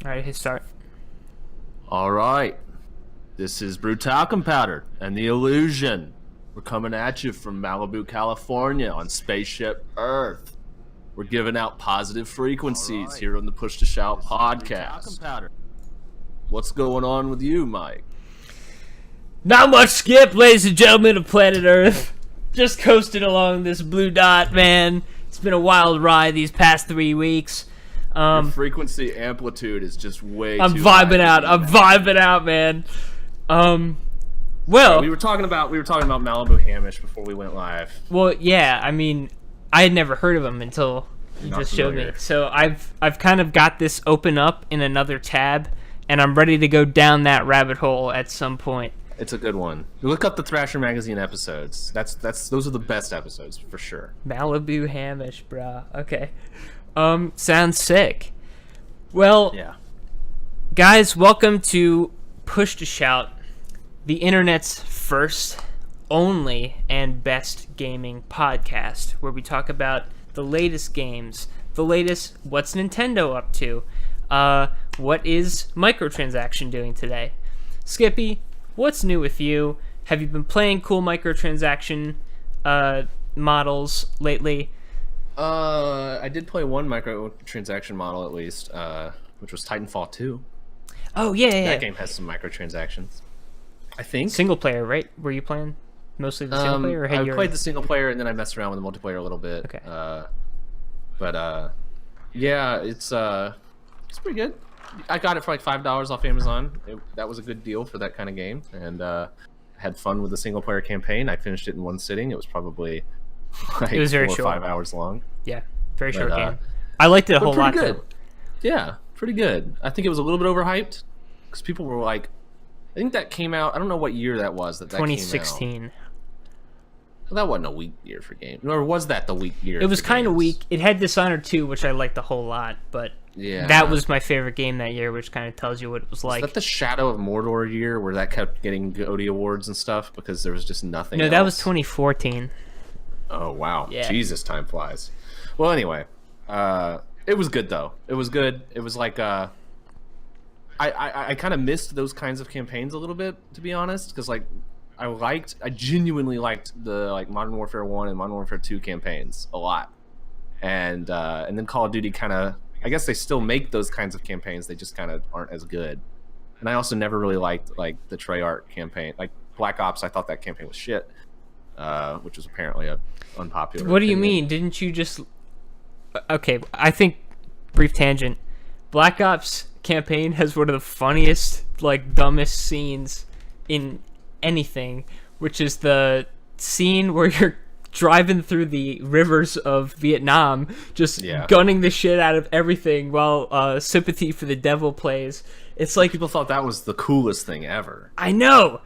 All right, hit start. All right. This is Talcum Powder and the Illusion. We're coming at you from Malibu, California on Spaceship Earth. We're giving out positive frequencies here on the Push to Shout podcast. What's going on with you, Mike? Not much, Skip, ladies and gentlemen of planet Earth. Just coasting along this blue dot, man. It's been a wild ride these past 3 weeks. Your frequency amplitude is just way I'm too vibing high. out. I'm vibing out, man. Well, we were talking about Malibu Hamish before we went live. Well, yeah. I mean, I had never heard of him until you just showed me. So I've kind of got this open up in another tab, and I'm ready to go down that rabbit hole at some point. It's a good one. Look up the Thrasher magazine episodes. Those are the best episodes for sure. Malibu Hamish, brah. Okay. Sounds sick. Well, yeah. Guys, welcome to Push to Shout, the internet's first, only, and best gaming podcast, where we talk about the latest games, the latest what's Nintendo up to, what is microtransaction doing today. Skippy, what's new with you? Have you been playing cool microtransaction models lately? I did play one microtransaction model at least, which was Titanfall 2. Oh, yeah. That game has some microtransactions, I think. Single player, right? Were you playing mostly the single player? Or I played the single player, and then I messed around with the multiplayer a little bit. Okay. Yeah, it's pretty good. I got it for like $5 off Amazon. That was a good deal for that kind of game, and had fun with the single player campaign. I finished it in one sitting. It was probably like it was very 4 or short. 5 hours long. Yeah, very short game. I liked it a whole lot. Good. Yeah, pretty good. I think it was a little bit overhyped because people were like, I think that came out. I don't know what year that was. That 2016. Came out. Well, that wasn't a weak year for games, or was that the weak year? It was kind of weak. It had Dishonored 2, which I liked a whole lot, but yeah, that was my favorite game that year, which kind of tells you what it was like. Is that the Shadow of Mordor year where that kept getting GOTY awards and stuff because there was just nothing? No, else? that was 2014. Oh wow! Yeah. Jesus, time flies. Well, anyway, it was good though. It was good. It was like I kind of missed those kinds of campaigns a little bit, to be honest, because like I genuinely liked the like Modern Warfare 1 and Modern Warfare 2 campaigns a lot, and then Call of Duty kind of, I guess they still make those kinds of campaigns, they just kind of aren't as good. And I also never really liked like the Treyarch campaign, like Black Ops. I thought that campaign was shit, which was apparently a unpopular. What do you mean? Didn't you just? Okay, I think brief tangent. Black Ops campaign has one of the funniest, like dumbest scenes in anything, which is the scene where you're driving through the rivers of Vietnam, just gunning the shit out of everything while Sympathy for the Devil plays. It's like people thought that was the coolest thing ever. I know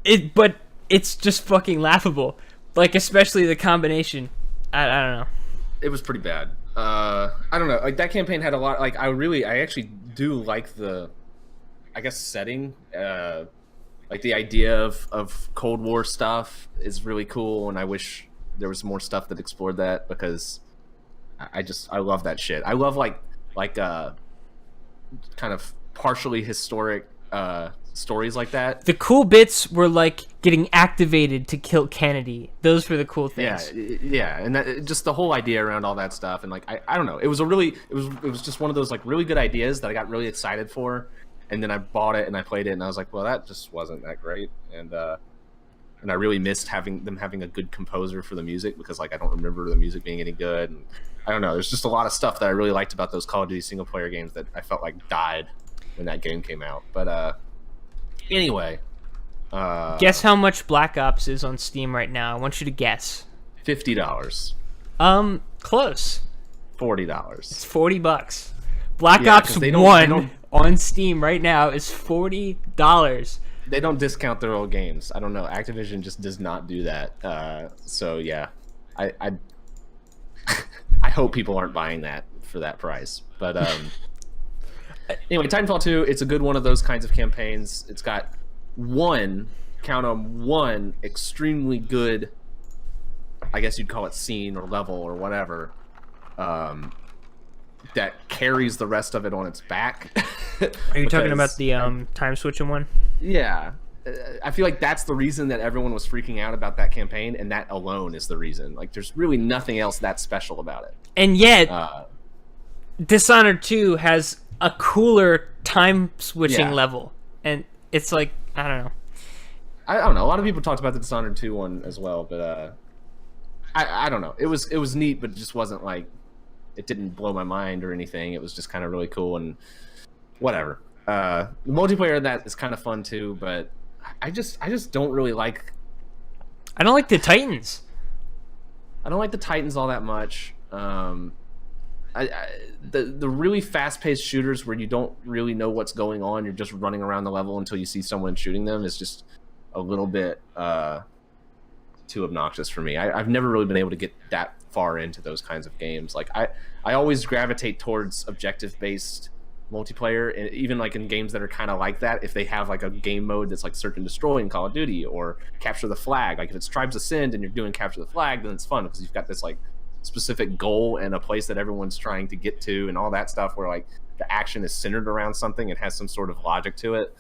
it, but it's just fucking laughable. Like, especially the combination. I don't know. It was pretty bad. I don't know. Like, that campaign had a lot. Like, I actually do like the, I guess, setting. Like, the idea of Cold War stuff is really cool, and I wish there was more stuff that explored that, because I love that shit. I love like kind of partially historic stories like that. The cool bits were like getting activated to kill Kennedy. Those were the cool things. Yeah, and that, just the whole idea around all that stuff, and like I don't know, it was just one of those like really good ideas that I got really excited for, and then I bought it and I played it and I was like, well, that just wasn't that great, and I really missed having a good composer for the music, because like I don't remember the music being any good, and I don't know, there's just a lot of stuff that I really liked about those Call of Duty single player games that I felt like died when that game came out. But anyway, guess how much Black Ops is on Steam right now? I want you to guess. $50. Close. $40. It's $40. Black Ops 1 on Steam right now is $40. They don't discount their old games. I don't know. Activision just does not do that. So yeah, I I hope people aren't buying that for that price. But anyway, Titanfall 2, it's a good one of those kinds of campaigns. It's got one extremely good, I guess you'd call it scene or level or whatever, that carries the rest of it on its back. Are you talking about Because the time switching one? yeah, I feel like that's the reason that everyone was freaking out about that campaign, and that alone is the reason. Like, there's really nothing else that special about it. And yet, Uh, Dishonored 2 has a cooler time switching Yeah. level, and it's like, I don't know. I don't know. A lot of people talked about the Dishonored 2 one as well, but I don't know. It was neat, but it just wasn't like, it didn't blow my mind or anything. It was just kind of really cool and whatever. The multiplayer in that is kind of fun too, but I just don't really like. I don't like the Titans. I don't like the Titans all that much. The really fast-paced shooters where you don't really know what's going on, you're just running around the level until you see someone shooting them, is just a little bit too obnoxious for me. I've never really been able to get that far into those kinds of games. Like I always gravitate towards objective-based multiplayer, and even like in games that are kind of like that, if they have like a game mode that's like search and destroy in Call of Duty, or capture the flag. Like if it's Tribes Ascend and you're doing capture the flag, then it's fun because you've got this like specific goal and a place that everyone's trying to get to and all that stuff, where like the action is centered around something and has some sort of logic to it.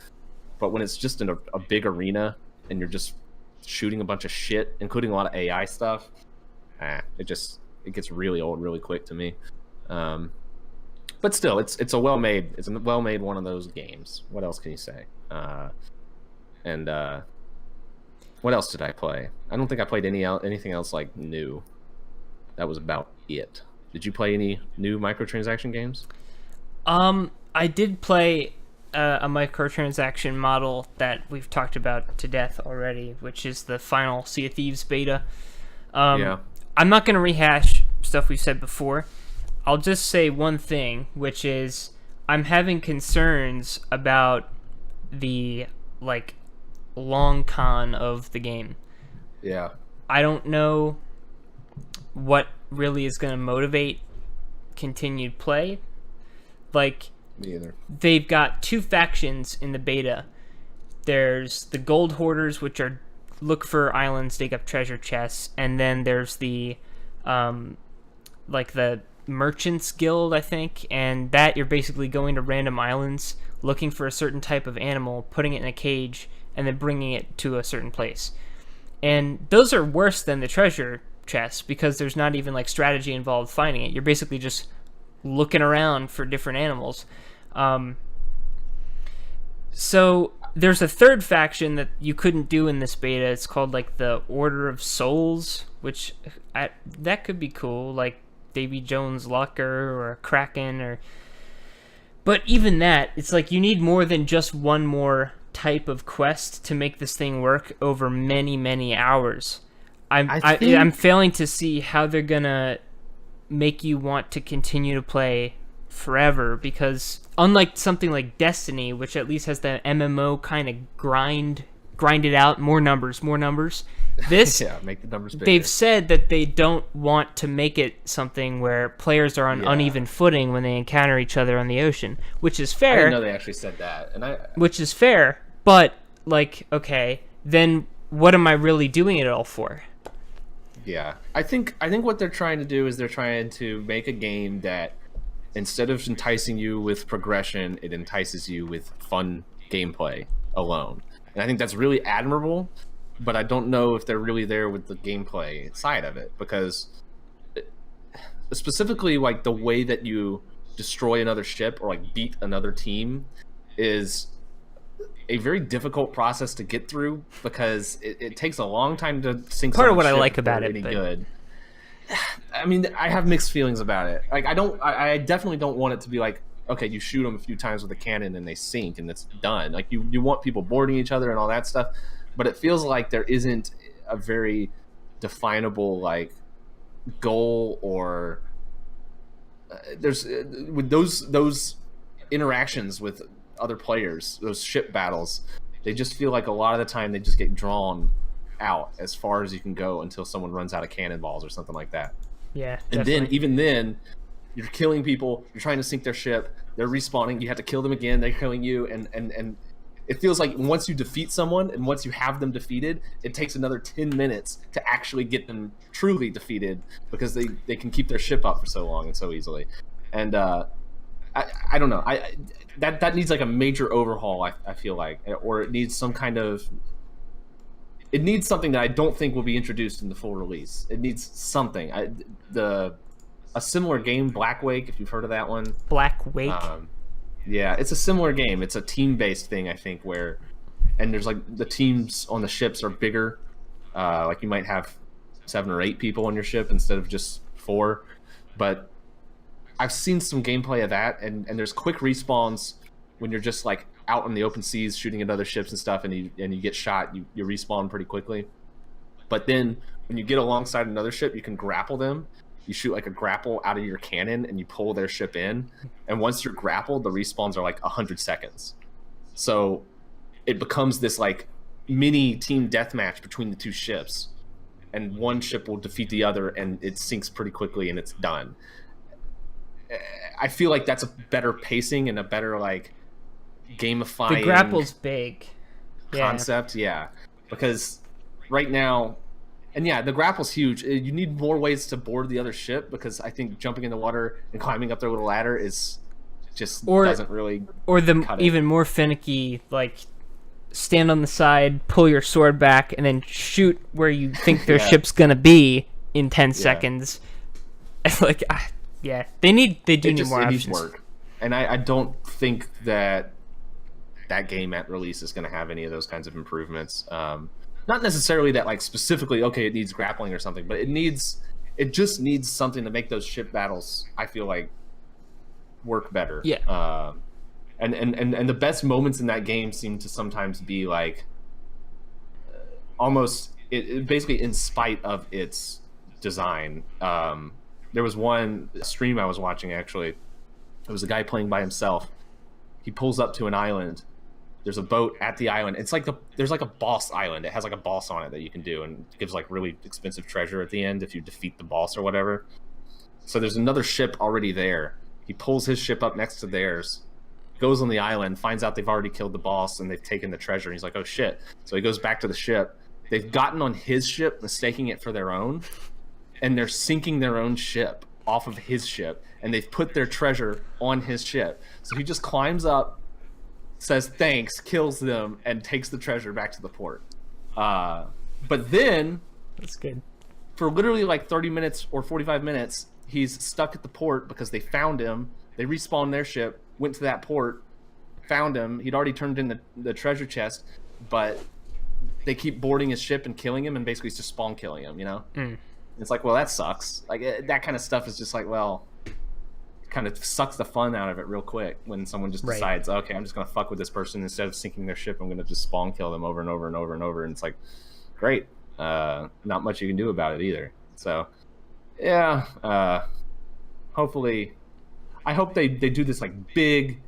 But when it's just in a big arena and you're just shooting a bunch of shit, including a lot of AI stuff, it gets really old really quick to me. But still, it's a well-made one of those games. What else can you say? And what else did I play? I don't think I played anything else like new. That was about it. Did you play any new microtransaction games? I did play a microtransaction model that we've talked about to death already, which is the final Sea of Thieves beta. Yeah. I'm not going to rehash stuff we've said before. I'll just say one thing, which is I'm having concerns about the like long con of the game. Yeah. I don't know what really is going to motivate continued play. Like, Me either. they've got two factions in the beta. There's the gold hoarders, which are look for islands, dig up treasure chests, and then there's the like the merchants guild, I think, and that you're basically going to random islands looking for a certain type of animal, putting it in a cage, and then bringing it to a certain place. And those are worse than the treasure chests because there's not even like strategy involved finding it. You're basically just looking around for different animals. So there's a third faction that you couldn't do in this beta. It's called like the Order of Souls, which that could be cool, like Davy Jones' Locker or a Kraken, or. But even that, it's like you need more than just one more type of quest to make this thing work over many, many hours. I'm failing to see how they're gonna make you want to continue to play forever, because unlike something like Destiny, which at least has the MMO kind of grind it out, more numbers, this Yeah, make the numbers bigger. they've said that they don't want to make it something where players are on uneven footing when they encounter each other on the ocean, which is I fair. didn't know they actually said that, and Which is fair, but like, okay, then what am I really doing it all for? Yeah, I think what they're trying to do is they're trying to make a game that, instead of enticing you with progression, it entices you with fun gameplay alone. And I think that's really admirable, but I don't know if they're really there with the gameplay side of it, because specifically like the way that you destroy another ship or like beat another team is a very difficult process to get through, because it takes a long time to sink. Part of what I ship like about before it, any but... good. I mean, I have mixed feelings about it. Like, I definitely don't want it to be like, okay, you shoot them a few times with a cannon and they sink and it's done. Like, you want people boarding each other and all that stuff, but it feels like there isn't a very definable like goal, or there's with those interactions with other players, those ship battles, they just feel like a lot of the time they just get drawn out as far as you can go until someone runs out of cannonballs or something like that. Yeah, and definitely. then even then you're killing people, you're trying to sink their ship, they're respawning, you have to kill them again, they're killing you, and it feels like once you defeat someone and once you have them defeated, it takes another 10 minutes to actually get them truly defeated, because they can keep their ship up for so long and so easily. And I don't know. That needs like a major overhaul. I feel like, or it needs some kind of. It needs something that I don't think will be introduced in the full release. It needs something. A similar game, Black Wake, if you've heard of that one. Black Wake. Yeah, it's a similar game. It's a team-based thing, I think, and there's like the teams on the ships are bigger. Like you might have 7 or 8 people on your ship instead of just 4. But I've seen some gameplay of that, and there's quick respawns when you're just like out in the open seas shooting at other ships and stuff, and you get shot, you respawn pretty quickly. But then when you get alongside another ship, you can grapple them. You shoot like a grapple out of your cannon and you pull their ship in. And once you're grappled, the respawns are like 100 seconds. So it becomes this like mini team deathmatch between the 2 ships. And one ship will defeat the other and it sinks pretty quickly and it's done. I feel like that's a better pacing and a better like gamifying. The grapple's big. Concept, yeah. Because right now, and yeah, the grapple's huge. You need more ways to board the other ship because I think jumping in the water and climbing up there with a ladder is just doesn't really. Or the cut it. even more finicky, like stand on the side, pull your sword back, and then shoot where you think their ship's gonna be in 10 seconds. Like, yeah, they do need more options. Needs work, and I don't think that game at release is going to have any of those kinds of improvements. Not necessarily that like specifically, okay, it needs grappling or something, but it just needs something to make those ship battles, I feel like, work better. Yeah. And the best moments in that game seem to sometimes be like almost it basically in spite of its design. There was one stream I was watching, actually. It was a guy playing by himself. He pulls up to an island. There's a boat at the island. It's like there's like a boss island. It has like a boss on it that you can do, and it gives like really expensive treasure at the end if you defeat the boss or whatever. So there's another ship already there. He pulls his ship up next to theirs, goes on the island, finds out they've already killed the boss and they've taken the treasure. And he's like, oh shit. So he goes back to the ship. They've gotten on his ship, mistaking it for their own, and they're sinking their own ship off of his ship, and they've put their treasure on his ship. So he just climbs up, says thanks, kills them, and takes the treasure back to the port. But then, that's good. For literally like 30 minutes or 45 minutes, he's stuck at the port because they found him. They respawned their ship, went to that port, found him. He'd already turned in the treasure chest, but they keep boarding his ship and killing him, and basically just spawn killing him, you know? It's like, well, that sucks. Like, that kind of stuff is just like, well, kind of sucks the fun out of it real quick when someone just decides, okay, I'm just going to fuck with this person. Instead of sinking their ship, I'm going to just spawn kill them over and over and over and over. And it's like, great. Not much you can do about it either. So, yeah, hopefully, I hope they do this like big,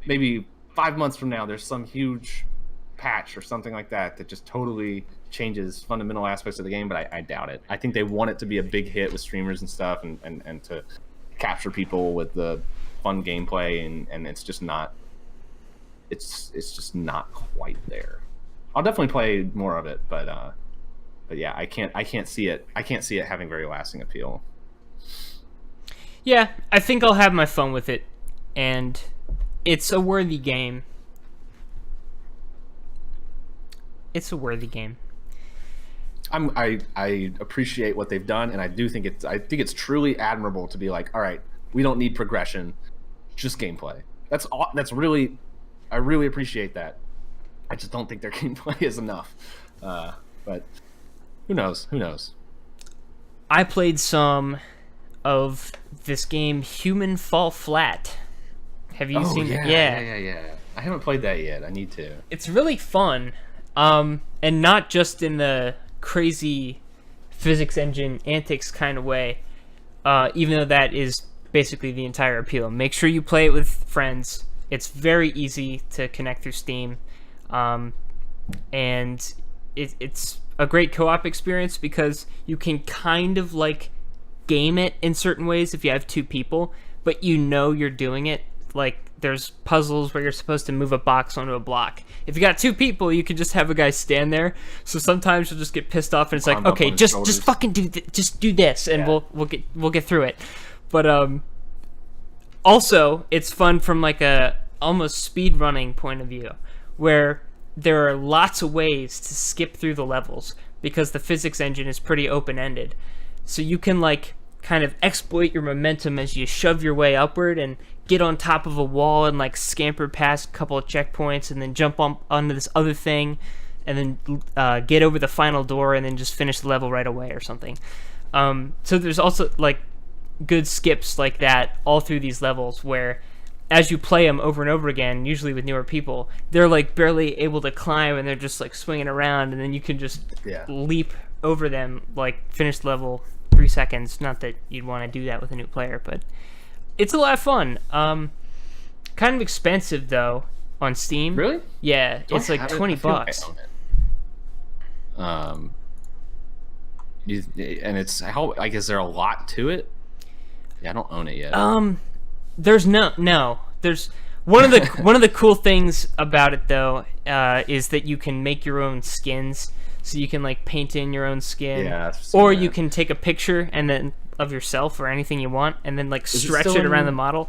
maybe 5 months from now, there's some huge patch or something like that just totally changes fundamental aspects of the game, but I doubt it. I think they want it to be a big hit with streamers and stuff, and to capture people with the fun gameplay, and it's just not. It's just not quite there. I'll definitely play more of it, but yeah, I can't see it. I can't see it having very lasting appeal. Yeah, I think I'll have my fun with it, and it's a worthy game. It's a worthy game. I appreciate what they've done, and I think it's truly admirable to be like, all right, we don't need progression, just gameplay. That's really, I really appreciate that. I just don't think their gameplay is enough. But who knows? Who knows? I played some of this game, Human Fall Flat. Have you seen it? Yeah. I haven't played that yet. I need to. It's really fun, and not just in the crazy physics engine antics kind of way, even though that is basically the entire appeal. Make sure you play it with friends. It's very easy to connect through Steam, and it's a great co-op experience because you can kind of like game it in certain ways if you have 2 people, but you know you're doing it. Like, there's puzzles where you're supposed to move a box onto a block. If you got 2 people, you can just have a guy stand there. So sometimes you'll just get pissed off, and it's like, okay, just fucking just do this, and we'll get through it. But Also, it's fun from like a almost speed running point of view, where there are lots of ways to skip through the levels because the physics engine is pretty open ended. So you can like kind of exploit your momentum as you shove your way upward and get on top of a wall and like scamper past a couple of checkpoints and then jump onto this other thing and then get over the final door and then just finish the level right away or something. So there's also like good skips like that all through these levels where as you play them over and over again, usually with newer people, they're like barely able to climb and they're just like swinging around, and then you can just leap over them, like finish the level 3 seconds. Not that you'd want to do that with a new player, but it's a lot of fun. Kind of expensive though on Steam. Really? Yeah, it's like $20. And it's how, like, is there a lot to it? Yeah, I don't own it yet. There's there's one of the cool things about it though is that you can make your own skins, so you can like paint in your own skin, or you can take a picture and then of yourself or anything you want and then like stretch it around the model.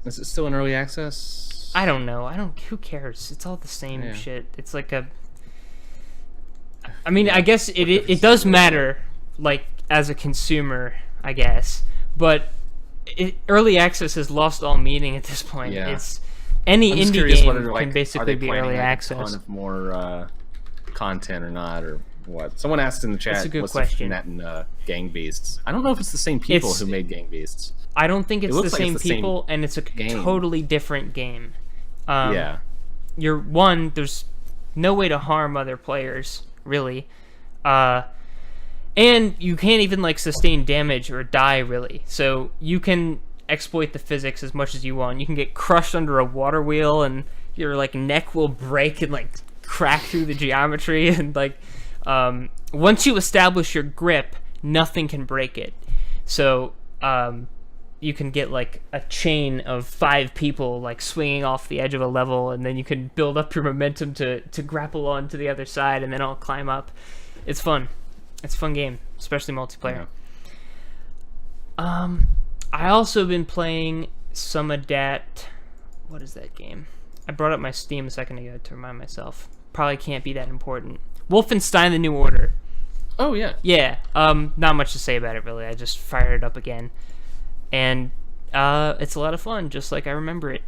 Is it still in early access? I don't know. Who cares? It's all the same shit. It's like I mean, I guess it does matter, like, as a consumer, I guess. But early access has lost all meaning at this point. Yeah. It's any indie game can basically be early access. A ton of more content or not, or what? Someone asked in the chat, That's a good what's question. the difference in Gang Beasts? I don't know if it's the same people who made Gang Beasts. I don't think it's the same people, and it's a game. Totally different game. Yeah. There's no way to harm other players, really. And you can't even like sustain damage or die, really. So you can exploit the physics as much as you want. You can get crushed under a water wheel and your like neck will break and like crack through the geometry, and like once you establish your grip, nothing can break it. So you can get like a chain of 5 people like swinging off the edge of a level, and then you can build up your momentum to grapple on to the other side and then all climb up. It's fun. It's a fun game, especially multiplayer. Yeah. I also been playing some of that. What is that game? I brought up my Steam a second ago to remind myself. Probably can't be that important. Wolfenstein the New Order. Oh yeah. Yeah. Not much to say about it really. I just fired it up again, and it's a lot of fun, just like I remember it.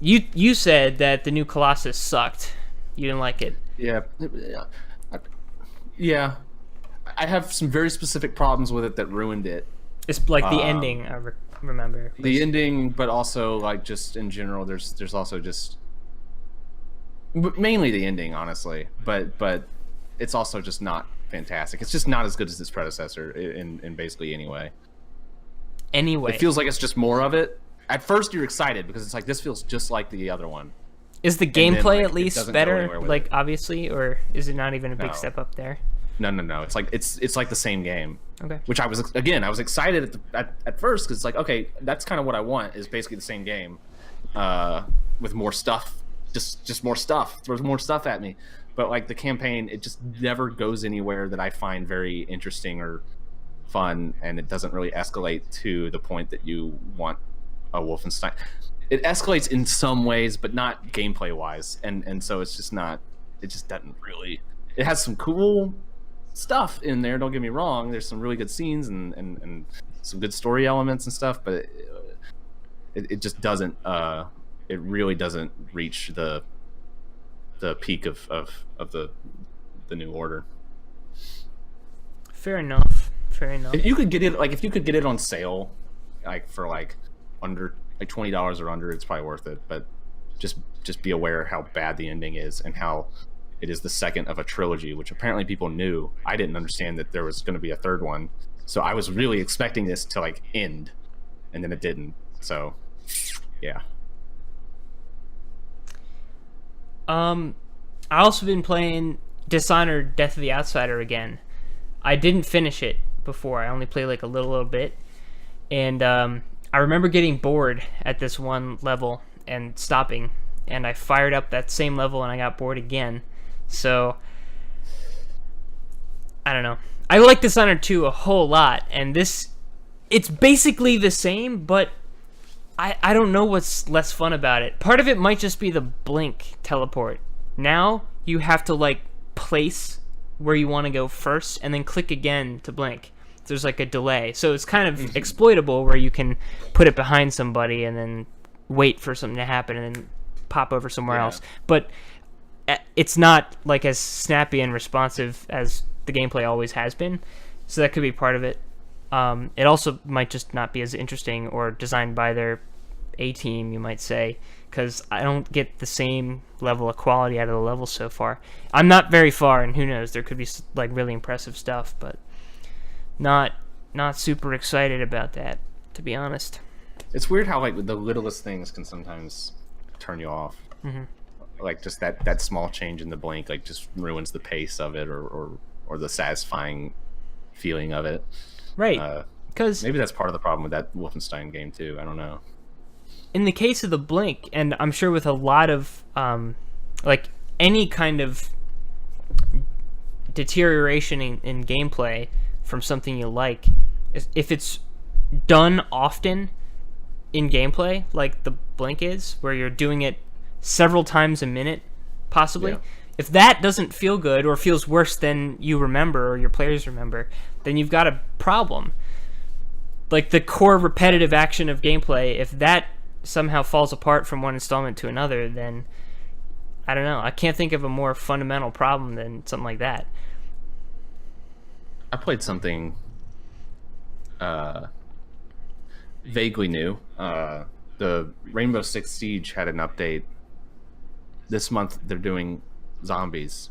You said that the new Colossus sucked. You didn't like it. Yeah. I have some very specific problems with it that ruined it. It's like the ending, I remember. The ending, but also like just in general, there's also just mainly the ending, honestly. But it's also just not fantastic. It's just not as good as its predecessor in basically any way. Anyway, it feels like it's just more of it. At first, you're excited because it's like this feels just like the other one. Is the gameplay at least better? Like obviously, or is it not even a big step up there? No. It's like the same game. Okay. Which I was excited at first because it's like, okay, that's kind of what I want, is basically the same game, with more stuff, just more stuff, throws more stuff at me. But like the campaign, it just never goes anywhere that I find very interesting or fun, and it doesn't really escalate to the point that you want a Wolfenstein. It escalates in some ways, but not gameplay wise, and so it's just not. It just doesn't really. It has some cool stuff in there. Don't get me wrong. There's some really good scenes and some good story elements and stuff, but it just doesn't. It really doesn't reach the peak of the New Order. Fair enough. If you could get it on sale, like for like under like $20 or under, it's probably worth it. But just be aware how bad the ending is and how it is the second of a trilogy, which apparently people knew. I didn't understand that there was going to be a third one, so I was really expecting this to like end, and then it didn't. So, yeah. I also been playing Dishonored: Death of the Outsider again. I didn't finish it before. I only played like a little bit, and I remember getting bored at this one level and stopping, and I fired up that same level and I got bored again. So I don't know. I like Dishonored 2 a whole lot, and this it's basically the same, but I don't know what's less fun about it. Part of it might just be the blink teleport. Now you have to like place where you want to go first and then click again to blink. There's like a delay. So it's kind of exploitable where you can put it behind somebody and then wait for something to happen and then pop over somewhere else. But it's not like as snappy and responsive as the gameplay always has been. So that could be part of it. It also might just not be as interesting or designed by their A-team, you might say, because I don't get the same level of quality out of the levels so far. I'm not very far, and who knows, there could be like really impressive stuff, but not super excited about that, to be honest. It's weird how like the littlest things can sometimes turn you off. Like just that small change in the blink like just ruins the pace of it or the satisfying feeling of it. Right, because maybe that's part of the problem with that Wolfenstein game too. I don't know. In the case of the blink, and I'm sure with a lot of like any kind of deterioration in gameplay from something you like, if it's done often in gameplay, like the blink is, where you're doing it several times a minute, possibly. If that doesn't feel good or feels worse than you remember or your players remember, then you've got a problem. Like the core repetitive action of gameplay, if that somehow falls apart from one installment to another, then I don't know. I can't think of a more fundamental problem than something like that. I played something vaguely new. The Rainbow Six Siege had an update. This month they're doing zombies.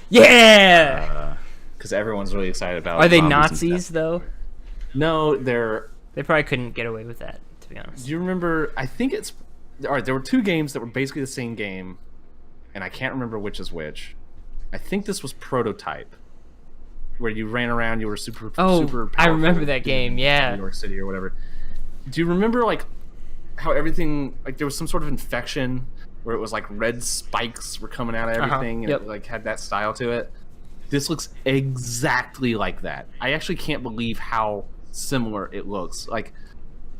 Yeah! Because everyone's really excited about. Are they Nazis though? No, they probably couldn't get away with that, to be honest. Do you remember? I think it's all right. There were two games that were basically the same game, and I can't remember which is which. I think this was Prototype, where you ran around. You were super powerful. I remember that game. Yeah, New York City or whatever. Do you remember like how everything like there was some sort of infection where it was like red spikes were coming out of everything and it like had that style to it? This looks exactly like that. I actually can't believe how similar it looks. Like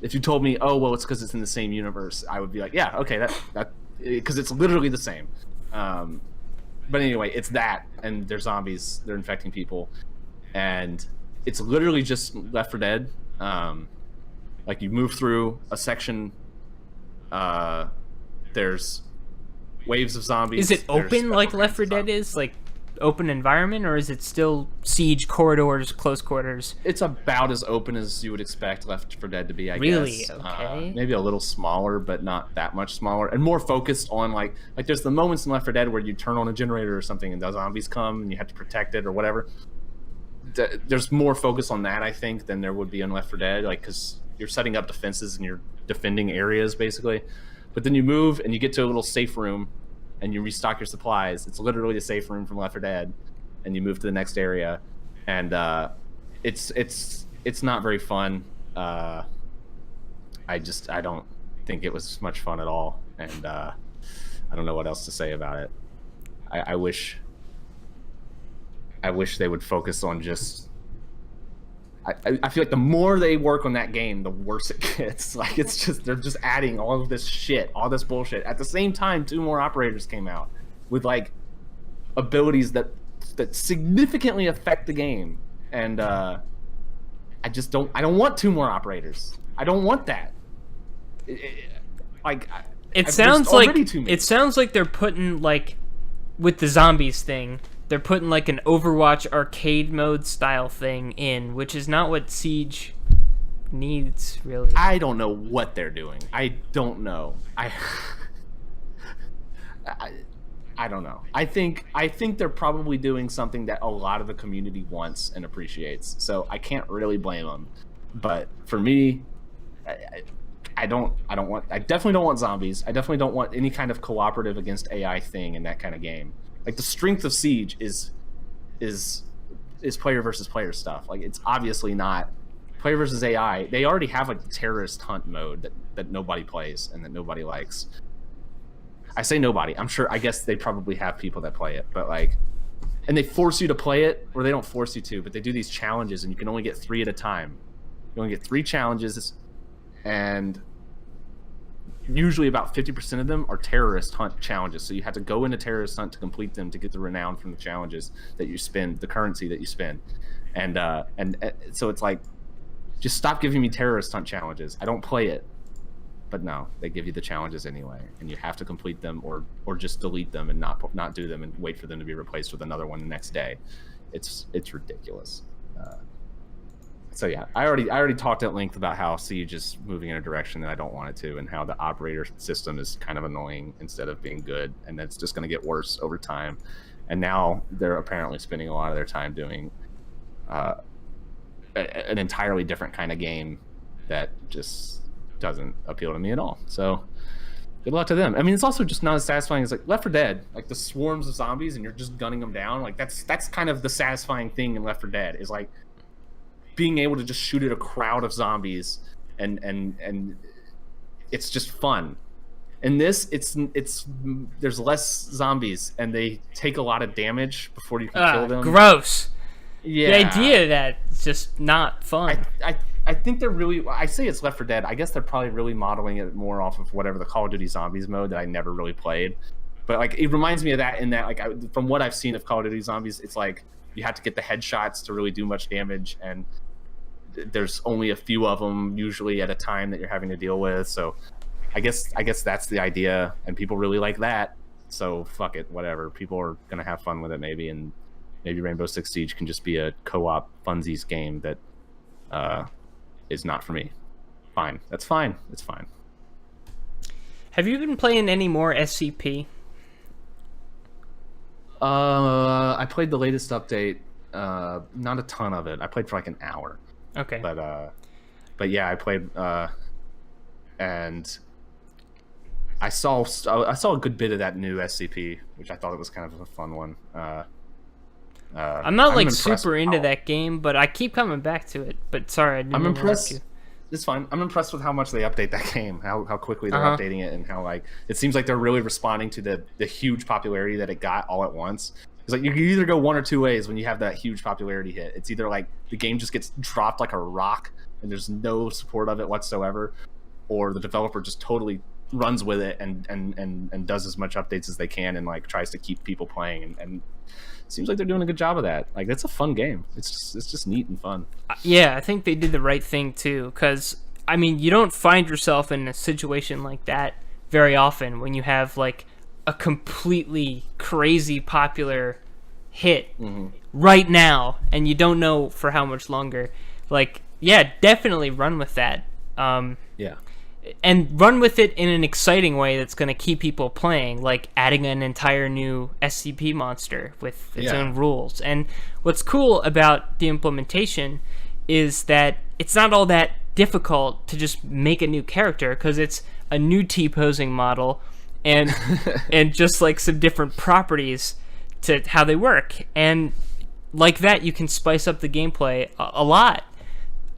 if you told me, oh well, it's because it's in the same universe, I would be like, yeah, okay, that because it's literally the same. But anyway, it's that, and they're zombies. They're infecting people, and it's literally just Left 4 Dead. Like you move through a section. There's waves of zombies. Is it open like Left 4 Dead is? Like open environment, or is it still siege corridors, close quarters? It's about as open as you would expect Left 4 Dead to be, I guess. Really? Okay. Maybe a little smaller, but not that much smaller, and more focused on like there's the moments in Left 4 Dead where you turn on a generator or something and the zombies come and you have to protect it or whatever. There's more focus on that, I think, than there would be in Left 4 Dead, like because you're setting up defenses and you're defending areas basically. But then you move and you get to a little safe room and you restock your supplies. It's literally the safe room from Left 4 Dead, and you move to the next area, and it's not very fun. I don't think it was much fun at all, and I don't know what else to say about it. I wish they would focus on just. I feel like the more they work on that game, the worse it gets. Like it's just they're just adding all of this shit, all this bullshit. At the same time, 2 more operators came out with like abilities that significantly affect the game, and I don't want 2 more operators. I don't want that. It sounds like they're putting like with the zombies thing. They're putting like an Overwatch arcade mode style thing in, which is not what Siege needs, really. I don't know what they're doing. I don't know. I don't know. I think they're probably doing something that a lot of the community wants and appreciates. So I can't really blame them. But for me, I definitely don't want zombies. I definitely don't want any kind of cooperative against AI thing in that kind of game. Like the strength of Siege is player versus player stuff. Like it's obviously not player versus AI. They already have like the terrorist hunt mode that nobody plays and that nobody likes. I say nobody. I guess they probably have people that play it, but like and they force you to play it, or they don't force you to, but they do these challenges, and you can only get 3 at a time. You only get 3 challenges, and usually about 50% of them are terrorist hunt challenges. So you have to go into terrorist hunt to complete them to get the renown from the challenges that you spend, the currency that you spend. And so it's like, just stop giving me terrorist hunt challenges. I don't play it. But no, they give you the challenges anyway, and you have to complete them or just delete them and not do them and wait for them to be replaced with another one the next day. It's ridiculous. So yeah, I already talked at length about how Siege is moving in a direction that I don't want it to, and how the operator system is kind of annoying instead of being good, and that's just going to get worse over time. And now they're apparently spending a lot of their time doing an entirely different kind of game that just doesn't appeal to me at all. So good luck to them. I mean, it's also just not as satisfying as like Left 4 Dead, like the swarms of zombies and you're just gunning them down. Like that's kind of the satisfying thing in Left 4 Dead, is like being able to just shoot at a crowd of zombies and it's just fun. In this, it's there's less zombies and they take a lot of damage before you can kill them. Gross. Yeah. The idea of that is just not fun. I think they're really, I say it's Left 4 Dead. I guess they're probably really modeling it more off of whatever the Call of Duty Zombies mode that I never really played. But like, it reminds me of that in that, like, from what I've seen of Call of Duty Zombies, it's like you have to get the headshots to really do much damage, and there's only a few of them usually at a time that you're having to deal with. So I guess that's the idea, and people really like that. So fuck it, whatever. People are gonna have fun with it maybe, and maybe Rainbow Six Siege can just be a co-op funsies game that is not for me. Fine. That's fine. It's fine. Have you been playing any more SCP? I played the latest update. Not a ton of it. I played for like an hour. Okay. But yeah, I played, and I saw a good bit of that new SCP, which I thought it was kind of a fun one. I'm not like super into that game, but I keep coming back to it. But sorry, I didn't. I'm impressed. You. It's fine. I'm impressed with how much they update that game, how quickly they're updating it, and how like it seems like they're really responding to the huge popularity that it got all at once. It's like you can either go one or two ways when you have that huge popularity hit. It's either like the game just gets dropped like a rock and there's no support of it whatsoever, or the developer just totally runs with it and does as much updates as they can and like tries to keep people playing, and it seems like they're doing a good job of that. Like, it's a fun game. It's just neat and fun. Yeah, I think they did the right thing too, because I mean, you don't find yourself in a situation like that very often when you have like a completely crazy popular hit right now and you don't know for how much longer. Like, yeah, definitely run with that. Yeah. And run with it in an exciting way that's going to keep people playing, like adding an entire new SCP monster with its own rules. And what's cool about the implementation is that it's not all that difficult to just make a new character, because it's a new T-posing model and and just like some different properties to how they work. And like that, you can spice up the gameplay a lot.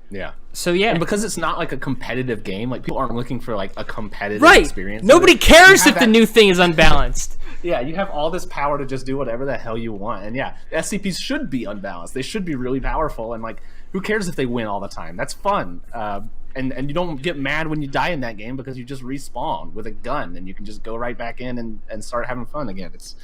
Yeah. So yeah, and because it's not like a competitive game, like people aren't looking for like a competitive experience. Nobody cares if the new thing is unbalanced. Yeah, you have all this power to just do whatever the hell you want, and yeah, SCPs should be unbalanced. They should be really powerful, and like, who cares if they win all the time? That's fun. And you don't get mad when you die in that game because you just respawn with a gun and you can just go right back in and start having fun again. It's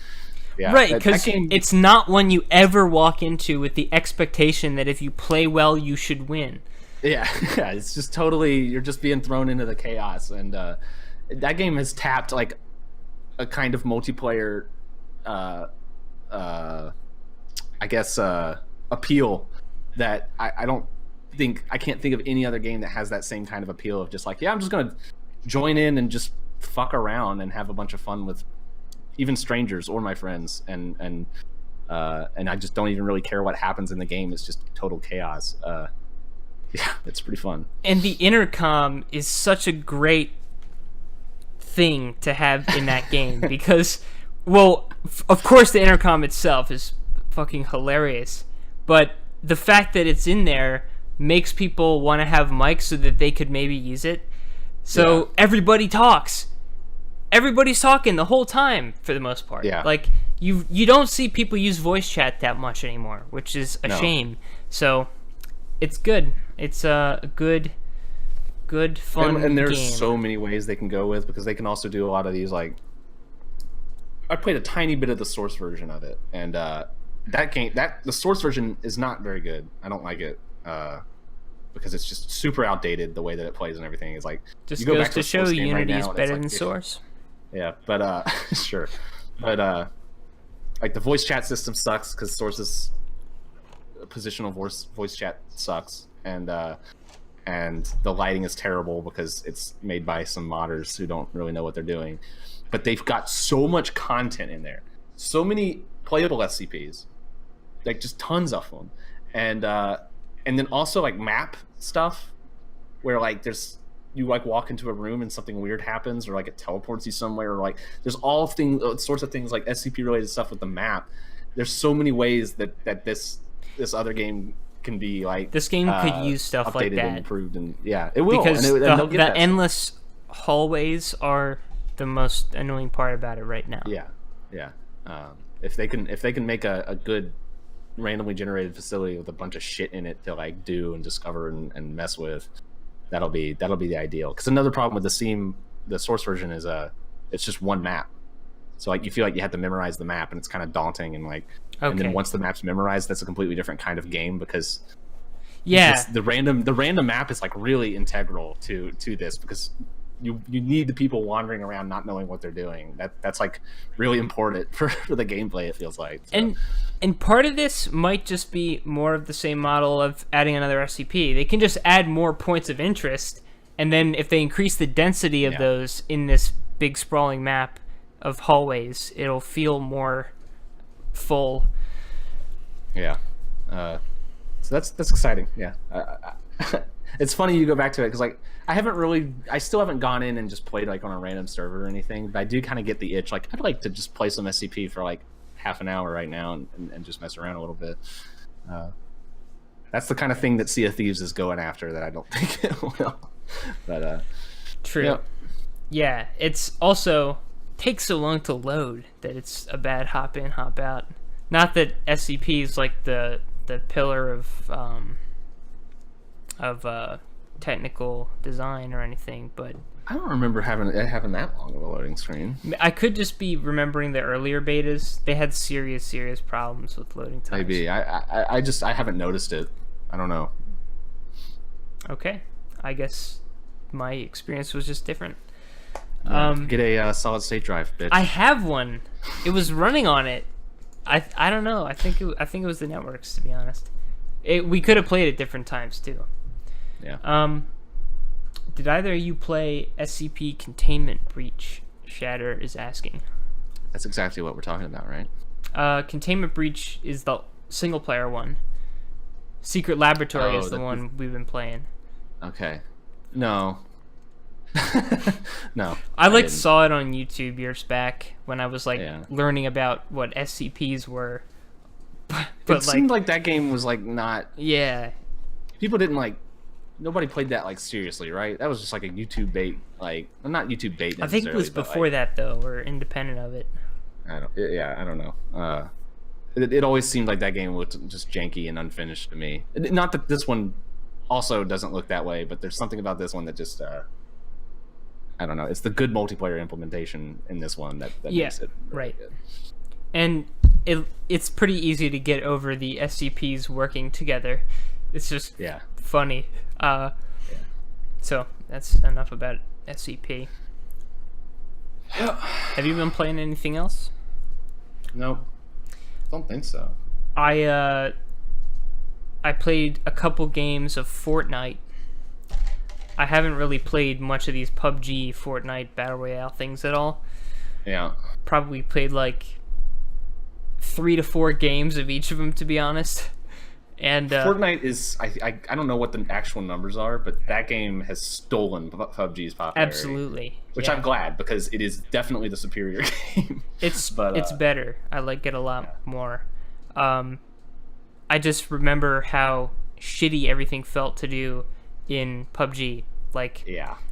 right, because it's not one you ever walk into with the expectation that if you play well, you should win. Yeah, it's just totally, you're just being thrown into the chaos, and that game has tapped like a kind of multiplayer, I guess, appeal that I can't think of any other game that has that same kind of appeal of just like, yeah, I'm just gonna join in and just fuck around and have a bunch of fun with even strangers or my friends, and I just don't even really care what happens in the game. It's just total chaos. Yeah, it's pretty fun. And the intercom is such a great thing to have in that game because, well, of course the intercom itself is fucking hilarious, but the fact that it's in there makes people want to have mics so that they could maybe use it. So everybody talks. Everybody's talking the whole time for the most part. Yeah. Like, you don't see people use voice chat that much anymore, which is a shame. So it's good. It's a good fun and there's game. so many ways they can go with, because they can also do a lot of these, like, I played a tiny bit of the source version of it, and the source version is not very good. I don't like it because it's just super outdated. The way that it plays and everything is like, just you go goes back to a show Source game Unity right is now, and better it's than like, Source. Yeah, but sure, but like the voice chat system sucks because Source's positional voice chat sucks, and the lighting is terrible because it's made by some modders who don't really know what they're doing. But they've got so much content in there, so many playable SCPs, like just tons of them, and then also like map stuff, where like you like walk into a room and something weird happens, or like it teleports you somewhere, or like there's sorts of things like SCP related stuff with the map. There's so many ways that this other game can be like, this game could use stuff like that, and improved, and yeah, it will, because and they'll get the endless hallways are the most annoying part about it right now. Yeah. If they can make a good randomly generated facility with a bunch of shit in it to like do and discover and mess with, that'll be the ideal. Because another problem with the source version is it's just one map, so like you feel like you have to memorize the map, and it's kind of daunting, and like and then once the map's memorized, that's a completely different kind of game, because the random map is like really integral to this, because you need the people wandering around not knowing what they're doing. That's like really important for the gameplay, it feels like. So. And part of this might just be more of the same model of adding another SCP. They can just add more points of interest, and then if they increase the density of those in this big sprawling map of hallways, it'll feel more full. Yeah. So that's exciting. Yeah. It's funny you go back to it, because like I still haven't gone in and just played like on a random server or anything, but I do kind of get the itch. Like, I'd like to just play some SCP for like half an hour right now and just mess around a little bit. That's the kind of thing that Sea of Thieves is going after that I don't think it will. But true. Yeah, it's also takes so long to load that it's a bad hop in, hop out. Not that SCP is like the pillar of technical design or anything, but I don't remember having that long of a loading screen. I could just be remembering the earlier betas. They had serious problems with loading times. Maybe I haven't noticed it. I don't know. Okay, I guess my experience was just different. Get a solid state drive, bitch. I have one. It was running on it. I don't know. I think it was the networks, to be honest. We could have played at different times too. Yeah. Did either of you play SCP Containment Breach? Shatter is asking. That's exactly what we're talking about, right? Containment Breach is the single player one. Secret Laboratory is the one we've been playing. Okay. No. No. I saw it on YouTube years back when I was learning about what SCPs were. But it seemed like that game was like not. Yeah. People didn't nobody played that like seriously, right? That was just like a YouTube bait, not YouTube bait necessarily. I think it was before that though, or independent of it. I don't know. It always seemed like that game looked just janky and unfinished to me. Not that this one also doesn't look that way, but there's something about this one that just I don't know. It's the good multiplayer implementation in this one that makes it really good. And it's pretty easy to get over the SCPs working together. It's just funny. So that's enough about SCP. Have you been playing anything else? Nope. Don't think so. I played a couple games of Fortnite. I haven't really played much of these PUBG, Fortnite, Battle Royale things at all. Yeah. Probably played 3 to 4 games of each of them, to be honest. And Fortnite is I don't know what the actual numbers are, but that game has stolen PUBG's popularity. Absolutely. Which I'm glad, because it is definitely the superior game. It's better. I like it a lot more. I just remember how shitty everything felt to do in PUBG.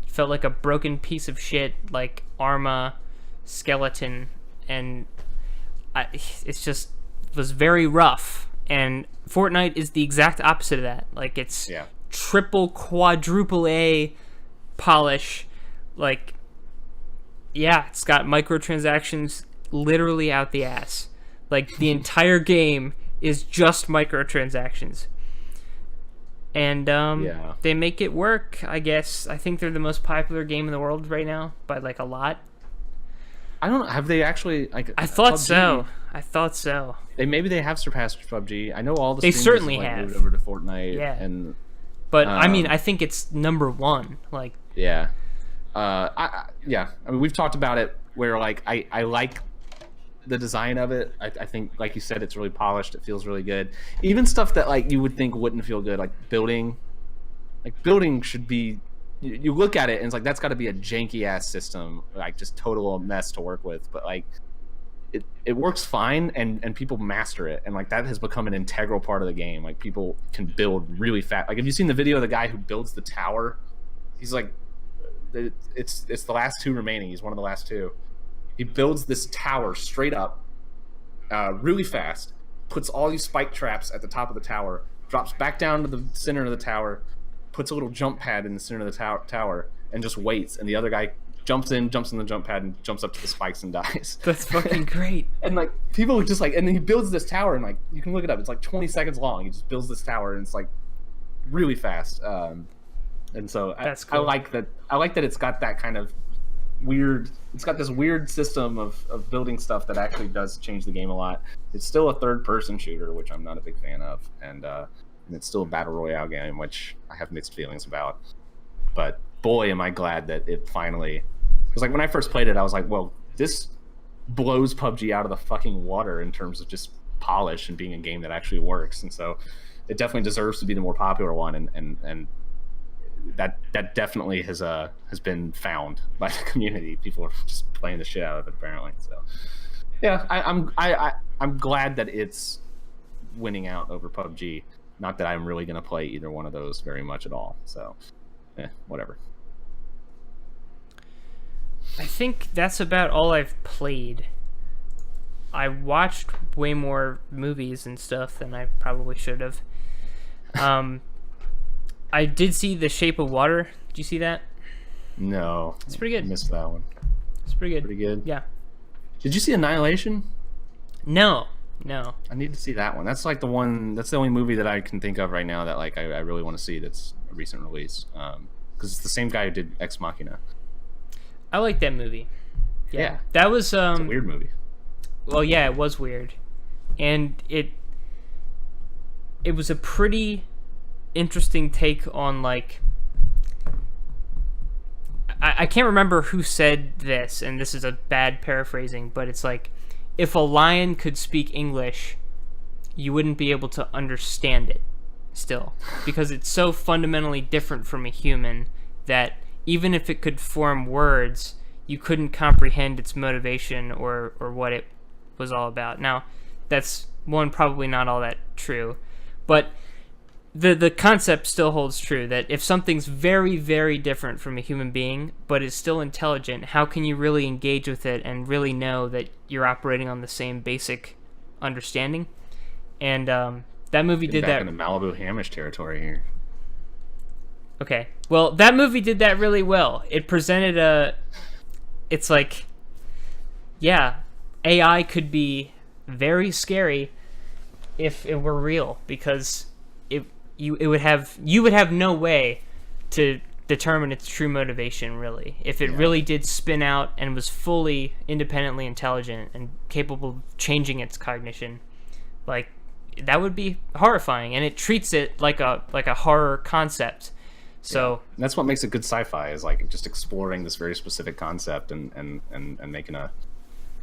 Felt like a broken piece of shit, like Arma, Skeleton, and it's just was very rough. And Fortnite is the exact opposite of that. Like, it's triple, quadruple A polish. Like, yeah, it's got microtransactions literally out the ass. Like, the entire game is just microtransactions. And they make it work, I guess. I think they're the most popular game in the world right now by, like, a lot. I don't know. Have they actually... like? I thought so. Maybe they have surpassed PUBG. I know all the they streamers certainly have have moved over to Fortnite. Yeah. And, but, I mean, I think it's number one. Like... Yeah. I mean, we've talked about it where, like, I like the design of it. I think, like you said, it's really polished. It feels really good. Even stuff that, like, you would think wouldn't feel good, like building. Like, building should be... You look at it and it's like, that's got to be a janky-ass system, like, just total mess to work with. But, like, it works fine, and people master it. And, like, that has become an integral part of the game. Like, people can build really fast. Like, have you seen the video of the guy who builds the tower? He's, like... It's the last two remaining. He's one of the last two. He builds this tower straight up, really fast, puts all these spike traps at the top of the tower, drops back down to the center of the tower, puts a little jump pad in the center of the tower, and just waits. And the other guy jumps in the jump pad, and jumps up to the spikes and dies. That's fucking great. And, like, people are just like, and then he builds this tower, and, like, you can look it up. It's like 20 seconds long. He just builds this tower, and it's, like, really fast. And so that's cool. I like that. I like that it's got that kind of weird. It's got this weird system of building stuff that actually does change the game a lot. It's still a third-person shooter, which I'm not a big fan of, and it's still a battle royale game, which I have mixed feelings about. But boy, am I glad that it finally. Because, like, when I first played it, I was like, well, this blows PUBG out of the fucking water in terms of just polish and being a game that actually works. And so it definitely deserves to be the more popular one, and that definitely has been found by the community. People are just playing the shit out of it, apparently. So yeah, I'm glad that it's winning out over PUBG. Not that I'm really going to play either one of those very much at all. So whatever. I think that's about all I've played. I watched way more movies and stuff than I probably should have. I did see The Shape of Water. Did you see that? No. It's pretty good. I missed that one. It's pretty good. Pretty good? Yeah. Did you see Annihilation? No. I need to see that one. That's, like, the one... That's the only movie that I can think of right now that, like, I really want to see that's a recent release. Because it's the same guy who did Ex Machina. I like that movie. Yeah. That was... it's a weird movie. Well, yeah, it was weird. And it was a pretty... interesting take on, like, I can't remember who said this, and this is a bad paraphrasing, but it's like, if a lion could speak English, you wouldn't be able to understand it still, because it's so fundamentally different from a human that even if it could form words, you couldn't comprehend its motivation or what it was all about. Now, that's probably not all that true, but the concept still holds true, that if something's very, very different from a human being, but is still intelligent, how can you really engage with it and really know that you're operating on the same basic understanding? And that movie did that. Back in the Malibu Hamish territory here. Okay, well, that movie did that really well. It presented it's like, yeah, AI could be very scary if it were real, because you would have no way to determine its true motivation, really. If it really did spin out and was fully independently intelligent and capable of changing its cognition, like, that would be horrifying. And it treats it like a horror concept. So that's what makes it good sci-fi, is, like, just exploring this very specific concept and making a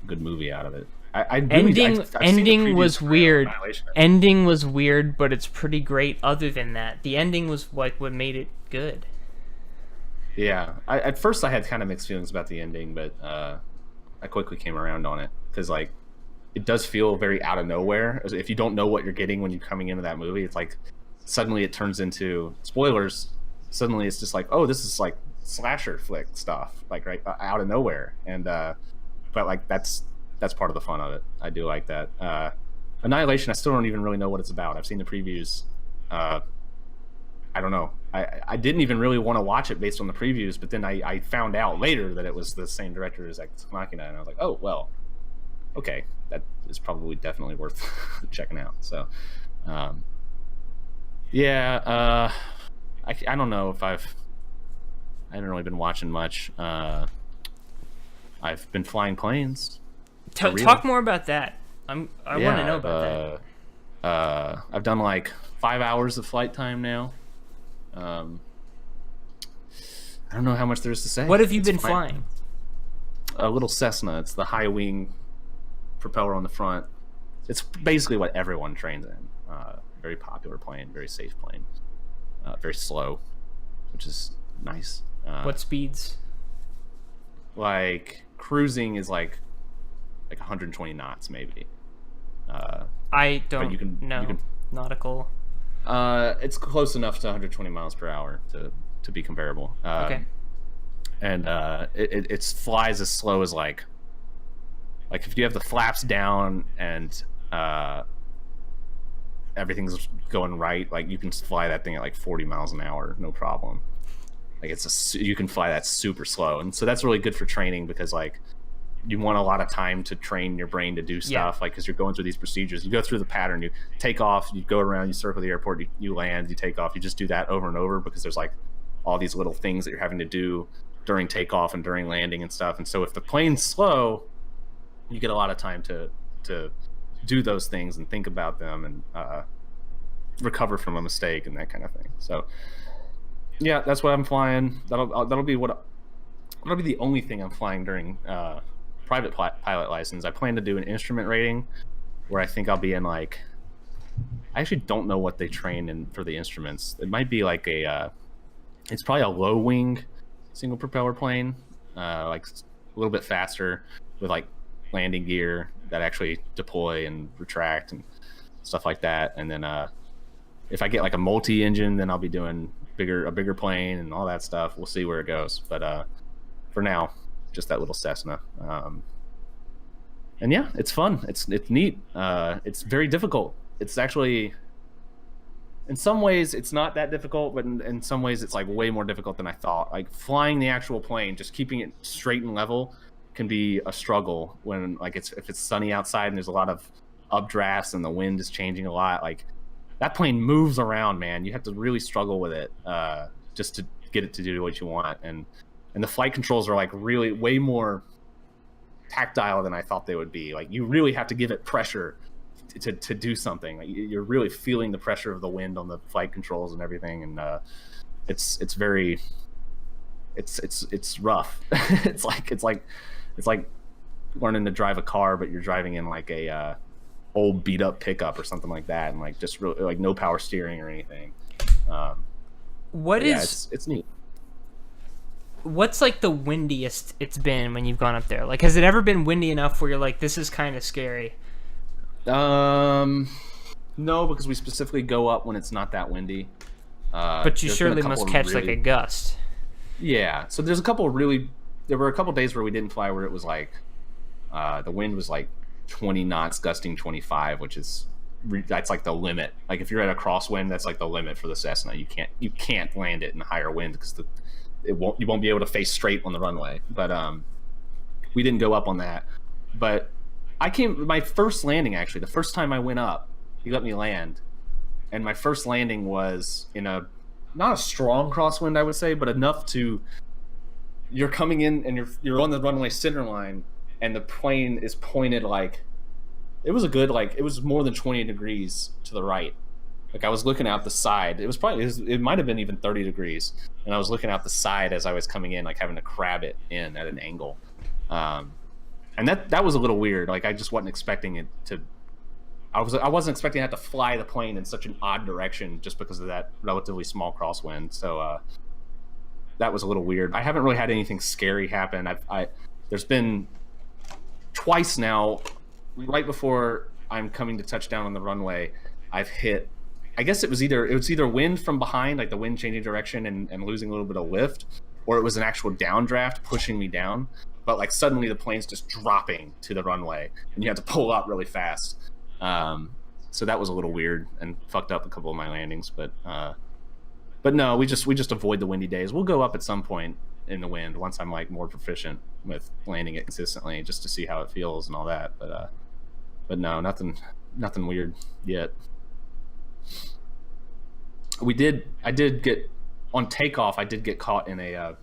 good movie out of it. Ending was weird. Ending was weird, but it's pretty great. Other than that, the ending was like what made it good. Yeah, at first I had kind of mixed feelings about the ending, but I quickly came around on it, because, like, it does feel very out of nowhere. If you don't know what you're getting when you're coming into that movie, it's like suddenly it turns into spoilers. Suddenly it's just like, oh, this is like slasher flick stuff, like, right out of nowhere, and but, like, that's that's part of the fun of it. I do like that. Annihilation, I still don't even really know what it's about. I've seen the previews. I don't know. I didn't even really want to watch it based on the previews, but then I found out later that it was the same director as Ex Machina, and I was like, oh, well, okay, that is probably definitely worth checking out. So, yeah, I don't know if I haven't really been watching much. I've been flying planes. Talk more about that. I want to know about that. I've done like 5 hours of flight time now. I don't know how much there is to say. What have you been flying? A little Cessna. It's the high wing propeller on the front. It's basically what everyone trains in. Very popular plane, very safe plane. Very slow, which is nice. What speeds? Like cruising is like 120 knots maybe. I don't know nautical. It's close enough to 120 miles per hour to be comparable. Okay. And it flies as slow as like if you have the flaps down and everything's going right, like you can fly that thing at like 40 miles an hour, no problem. Like you can fly that super slow, and so that's really good for training because like you want a lot of time to train your brain to do stuff, like because you're going through these procedures. You go through the pattern, you take off, you go around, you circle the airport, you land, you take off. You just do that over and over because there's like all these little things that you're having to do during takeoff and during landing and stuff. And so if the plane's slow, you get a lot of time to do those things and think about them and recover from a mistake and that kind of thing. So yeah, that's what I'm flying. That'll be the only thing I'm flying during private pilot license. I plan to do an instrument rating where I think I'll be in like, I actually don't know what they train in for the instruments. It might be like it's probably a low wing single propeller plane, like a little bit faster with like landing gear that actually deploy and retract and stuff like that. And then if I get like a multi-engine, then I'll be doing a bigger plane and all that stuff. We'll see where it goes. But for now, just that little Cessna. And yeah, it's fun. It's neat. It's very difficult. It's actually, in some ways, it's not that difficult, but in some ways, it's like way more difficult than I thought. Like flying the actual plane, just keeping it straight and level, can be a struggle when like if it's sunny outside and there's a lot of updrafts and the wind is changing a lot. Like that plane moves around, man. You have to really struggle with it just to get it to do what you want. And the flight controls are like really way more tactile than I thought they would be. Like you really have to give it pressure to do something. Like you're really feeling the pressure of the wind on the flight controls and everything. And it's rough. it's like learning to drive a car, but you're driving in like a old beat up pickup or something like that, and like just really like no power steering or anything. It's neat. What's like the windiest it's been when you've gone up there? Like, has it ever been windy enough where you're like, this is kind of scary? No, because we specifically go up when it's not that windy. But you surely must catch like a gust. Yeah, so there were a couple days where we didn't fly where it was like the wind was like 20 knots gusting 25, which is that's like the limit. Like if you're at a crosswind, that's like the limit for the Cessna. You can't land it in higher wind because you won't be able to face straight on the runway. But we didn't go up on that. But my first landing, actually the first time I went up, he let me land, and my first landing was in not a strong crosswind, I would say, but enough to, you're coming in and you're on the runway center line, and the plane is pointed like, it was more than 20 degrees to the right. Like I was looking out the side. It might have been even 30 degrees, and I was looking out the side as I was coming in, like having to crab it in at an angle. And that was a little weird. Like I just wasn't expecting it to. I wasn't expecting to have to fly the plane in such an odd direction just because of that relatively small crosswind. So that was a little weird. I haven't really had anything scary happen. There's been twice now, right before I'm coming to touchdown on the runway, I've hit. I guess it was either wind from behind, like the wind changing direction and losing a little bit of lift, or it was an actual downdraft pushing me down. but like suddenly the plane's just dropping to the runway and you have to pull up really fast. So that was a little weird and fucked up a couple of my landings, but no, we just avoid the windy days. We'll go up at some point in the wind once I'm like more proficient with landing it consistently, just to see how it feels and all that. But no, nothing weird yet. I did get on takeoff. I did get caught in a.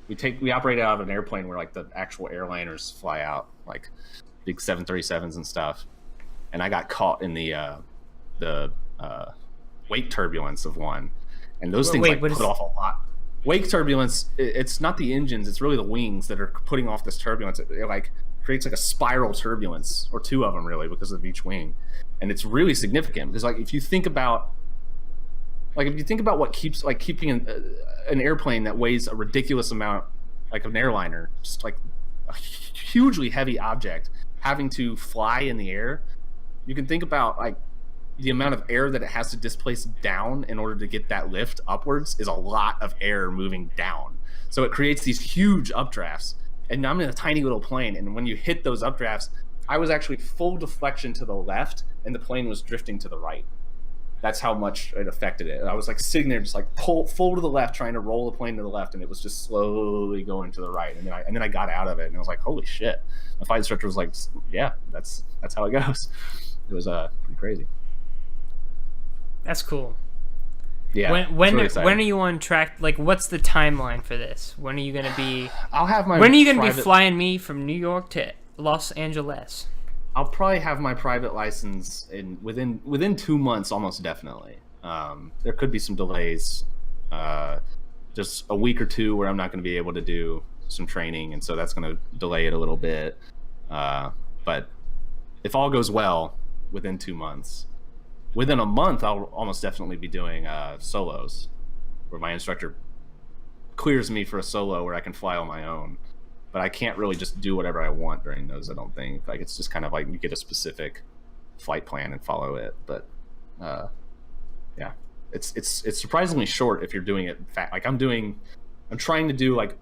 We operated out of an airplane where like the actual airliners fly out, like big 737s and stuff, and I got caught in the wake turbulence of one, and those things put off a lot. Wake turbulence, it's not the engines, it's really the wings that are putting off this turbulence. It like creates like a spiral turbulence, or two of them really, because of each wing, and it's really significant because like if you think about what keeps like keeping an airplane that weighs a ridiculous amount, like an airliner, just like a hugely heavy object having to fly in the air, you can think about like the amount of air that it has to displace down in order to get that lift upwards is a lot of air moving down. So it creates these huge updrafts. And I'm in a tiny little plane, and when you hit those updrafts, I was actually full deflection to the left, and the plane was drifting to the right. That's how much it affected it. I was like sitting there just like full to the left, trying to roll the plane to the left, and it was just slowly going to the right. And then I got out of it, and I was like, holy shit. The flight instructor was like, yeah, that's how it goes. It was pretty crazy. That's cool. Yeah. When are you on track? Like, what's the timeline for this? When are you going to be? I'll have my. When are you going to be flying me from New York to Los Angeles? I'll probably have my private license within 2 months, almost definitely. There could be some delays, just a week or two where I'm not going to be able to do some training, and so that's going to delay it a little bit. But if all goes well, within 2 months. Within a month, I'll almost definitely be doing solos, where my instructor clears me for a solo where I can fly on my own. But I can't really just do whatever I want during those, I don't think. Like, it's just kind of like you get a specific flight plan and follow it. But yeah, it's surprisingly short if you're doing it like I'm trying to do like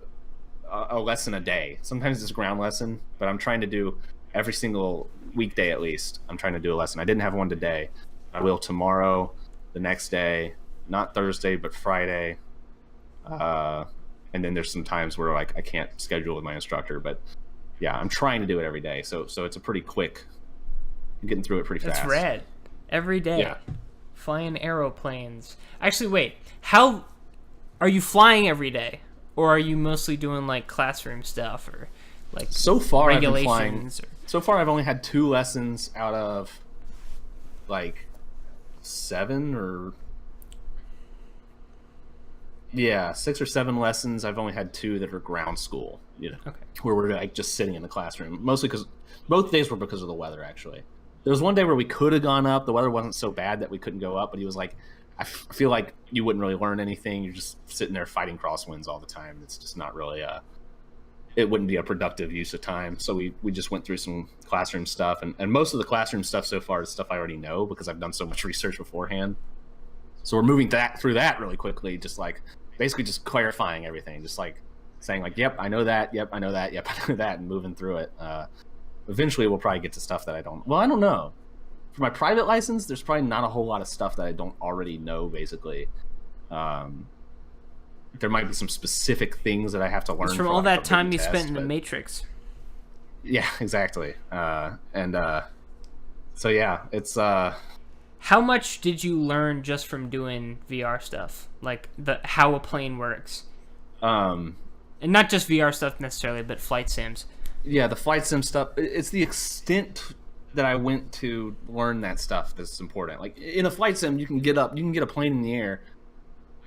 a lesson a day. Sometimes it's a ground lesson, but I'm trying to do every single weekday at least. I'm trying to do a lesson. I didn't have one today. I will tomorrow, the next day, not Thursday, but Friday. And then there's some times where like I can't schedule with my instructor, but yeah, I'm trying to do it every day. So it's a pretty quick, getting through it pretty fast. That's rad. Every day. Yeah. Flying aeroplanes. Actually, wait. How are you flying every day? Or are you mostly doing like classroom stuff or like so far regulations? So far I've only had 2 lessons out of like 7 or 6 or 7 lessons. I've only had 2 that are ground school, okay, where we're like just sitting in the classroom, mostly because both days were because of the weather. Actually, there was one day where we could have gone up. The weather wasn't so bad that we couldn't go up, but he was like, I feel like you wouldn't really learn anything. You're just sitting there fighting crosswinds all the time. It's just not really it wouldn't be a productive use of time. So we just went through some classroom stuff, and most of the classroom stuff so far is stuff I already know because I've done so much research beforehand. So we're moving through that really quickly, just like basically just clarifying everything, just like saying like, yep, I know that, yep, I know that, yep, I know that, and moving through it. Eventually we'll probably get to stuff that I don't know. For my private license, there's probably not a whole lot of stuff that I don't already know, basically. There might be some specific things that I have to learn. It's from all that time you spent in the Matrix. Yeah, exactly. So yeah, it's... How much did you learn just from doing VR stuff? Like how a plane works? And not just VR stuff necessarily, but flight sims. Yeah, the flight sim stuff. It's the extent that I went to learn that stuff that's important. Like in a flight sim, you can get a plane in the air.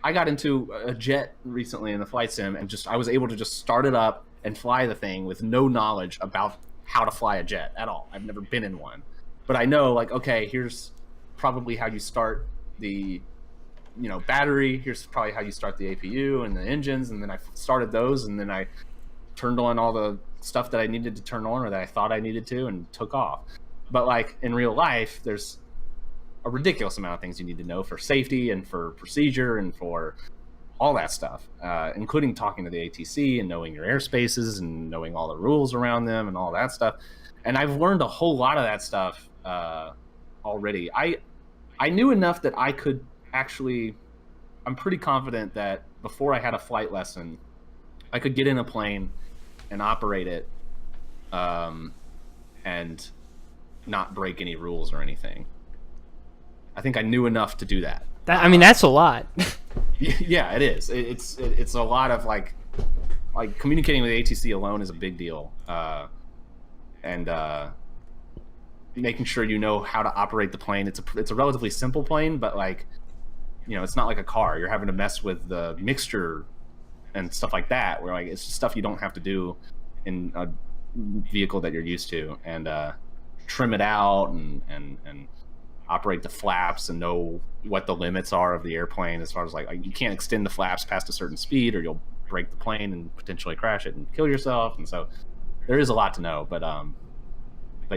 I got into a jet recently in the flight sim, and I was able to just start it up and fly the thing with no knowledge about how to fly a jet at all. I've never been in one, but I know like, okay, here's probably how you start the battery. Here's probably how you start the APU and the engines, and then I started those, and then I turned on all the stuff that I needed to turn on or that I thought I needed to, and took off. But like in real life, there's a ridiculous amount of things you need to know for safety and for procedure and for all that stuff, including talking to the ATC and knowing your airspaces and knowing all the rules around them and all that stuff. And I've learned a whole lot of that stuff already. I knew enough that I could actually, I'm pretty confident that before I had a flight lesson, I could get in a plane and operate it and not break any rules or anything. I think I knew enough to do that. I mean, that's a lot. Yeah, it is. It's a lot of like communicating with the ATC alone is a big deal, and making sure you know how to operate the plane. It's a relatively simple plane, but like, you know, it's not like a car. You're having to mess with the mixture and stuff like that, where like it's just stuff you don't have to do in a vehicle that you're used to, and trim it out and operate the flaps and know what the limits are of the airplane as far as like you can't extend the flaps past a certain speed or you'll break the plane and potentially crash it and kill yourself. And so there is a lot to know, but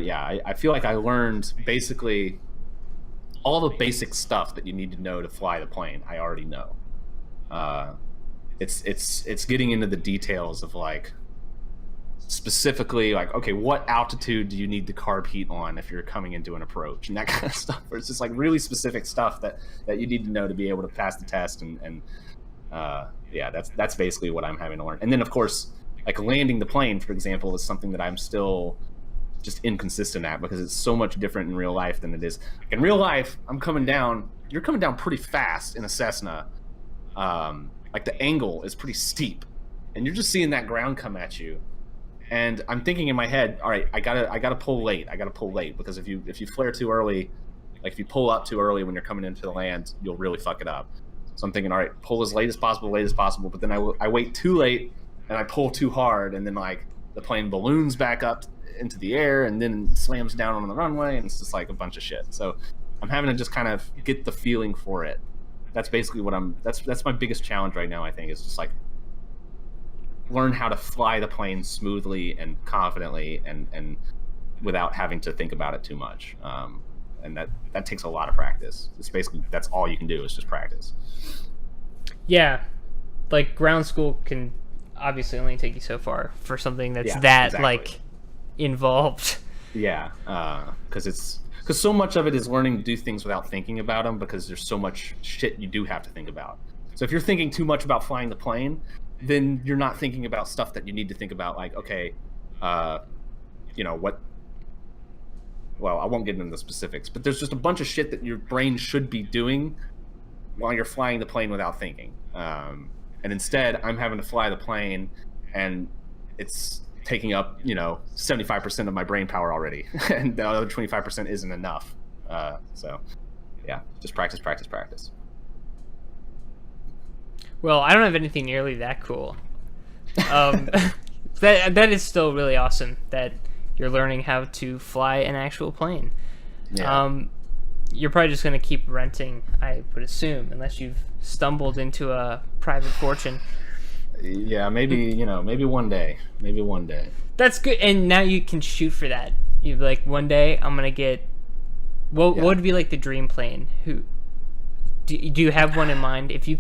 yeah, I feel like I learned basically all the basic stuff that you need to know to fly the plane. I already know. It's getting into the details of like specifically like, okay, what altitude do you need the carb heat on if you're coming into an approach and that kind of stuff. It's just like really specific stuff that you need to know to be able to pass the test. And yeah, that's basically what I'm having to learn. And then of course, like landing the plane, for example, is something that I'm still just inconsistent at because it's so much different in real life than it is. In real life, you're coming down pretty fast in a Cessna. Like the angle is pretty steep and you're just seeing that ground come at you. And I'm thinking in my head, all right, I gotta pull late. Because if you flare too early, like if you pull up too early when you're coming into the land, you'll really fuck it up. So I'm thinking, all right, pull as late as possible. But then I wait too late and I pull too hard, and then like the plane balloons back up into the air and then slams down on the runway, and it's just like a bunch of shit. So I'm having to just kind of get the feeling for it. That's basically what that's my biggest challenge right now, I think, is just like learn how to fly the plane smoothly and confidently and without having to think about it too much. And that takes a lot of practice. It's basically, that's all you can do is just practice. Yeah. Like ground school can obviously only take you so far for something that's exactly. like involved. Yeah. Because so much of it is learning to do things without thinking about them, because there's so much shit you do have to think about. So if you're thinking too much about flying the plane, then you're not thinking about stuff that you need to think about, like, okay, you know, what, well, I won't get into the specifics, but there's just a bunch of shit that your brain should be doing while you're flying the plane without thinking. And instead, I'm having to fly the plane, and it's taking up, you know, 75% of my brain power already, and the other 25% isn't enough. So, yeah, just practice. Well, I don't have anything nearly that cool. That is still really awesome that you're learning how to fly an actual plane. Yeah. You're probably just going to keep renting, I would assume, unless you've stumbled into a private fortune. Yeah, maybe one day. That's good, and now you can shoot for that. You're like, one day I'm going to get... What would be like the dream plane? Do you have one in mind? If you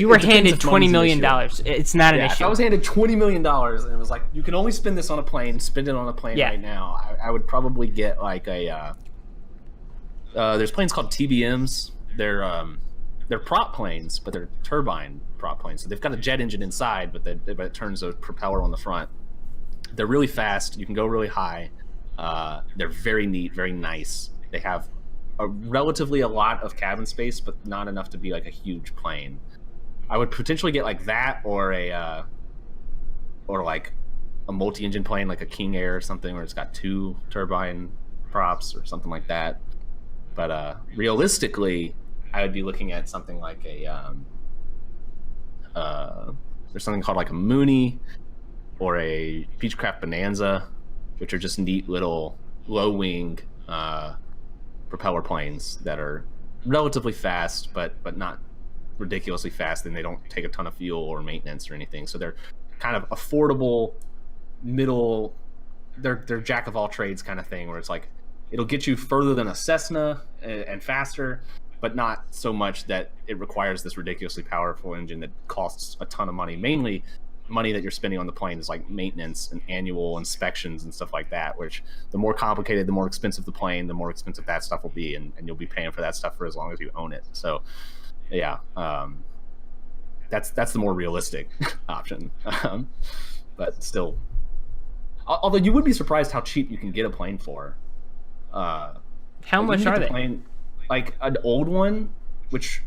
were handed $20 million, it's not an issue. If I was handed $20 million and it was like, you can only spend this on a plane, spend it on a plane right now, I would probably get like a... there's planes called TBMs. They're prop planes, but they're turbine prop planes. So they've got a jet engine inside, but it turns a propeller on the front. They're really fast. You can go really high. They're very neat, very nice. They have a lot of cabin space, but not enough to be like a huge plane. I would potentially get like that, or like a multi-engine plane, like a King Air or something, where it's got 2 turbine props or something like that. But realistically, I would be looking at something like there's something called like a Mooney or a Beechcraft Bonanza, which are just neat little low-wing propeller planes that are relatively fast, but not ridiculously fast, and they don't take a ton of fuel or maintenance or anything. So they're kind of affordable, middle. They're jack of all trades kind of thing, where it's like it'll get you further than a Cessna and faster, but not so much that it requires this ridiculously powerful engine that costs a ton of money. Mainly, money that you're spending on the plane is like maintenance and annual inspections and stuff like that, which the more complicated, the more expensive the plane, the more expensive that stuff will be, and you'll be paying for that stuff for as long as you own it. So yeah, that's the more realistic option. But still, although you would be surprised how cheap you can get a plane for. How much are they? Plane, like an old one, which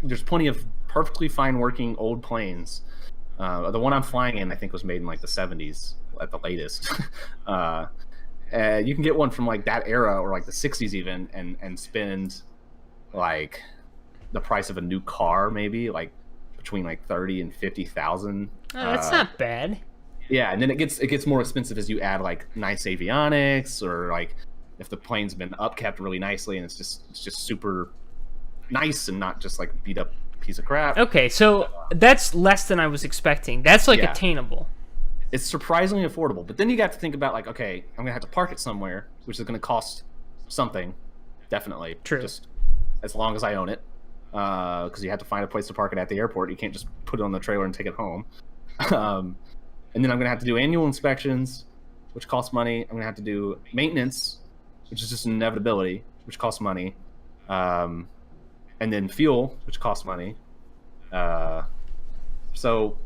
there's plenty of perfectly fine working old planes. The one I'm flying in, I think, was made in like the 70s at the latest. You can get one from like that era or like the 60s even, and spend like the price of a new car, maybe like between like 30 and 50,000. Oh, that's not bad. Yeah, and then it gets more expensive as you add like nice avionics, or like if the plane's been upkept really nicely and it's just super nice and not just like beat up piece of crap. Okay, so that's less than I was expecting. That's like attainable. It's surprisingly affordable, but then you got to think about like, okay, I'm gonna have to park it somewhere, which is gonna cost something, definitely. True. Just as long as I own it, because you have to find a place to park it at the airport. You can't just put it on the trailer and take it home. And then I'm gonna have to do annual inspections, which costs money. I'm gonna have to do maintenance, which is just an inevitability, which costs money. And then fuel, which costs money. So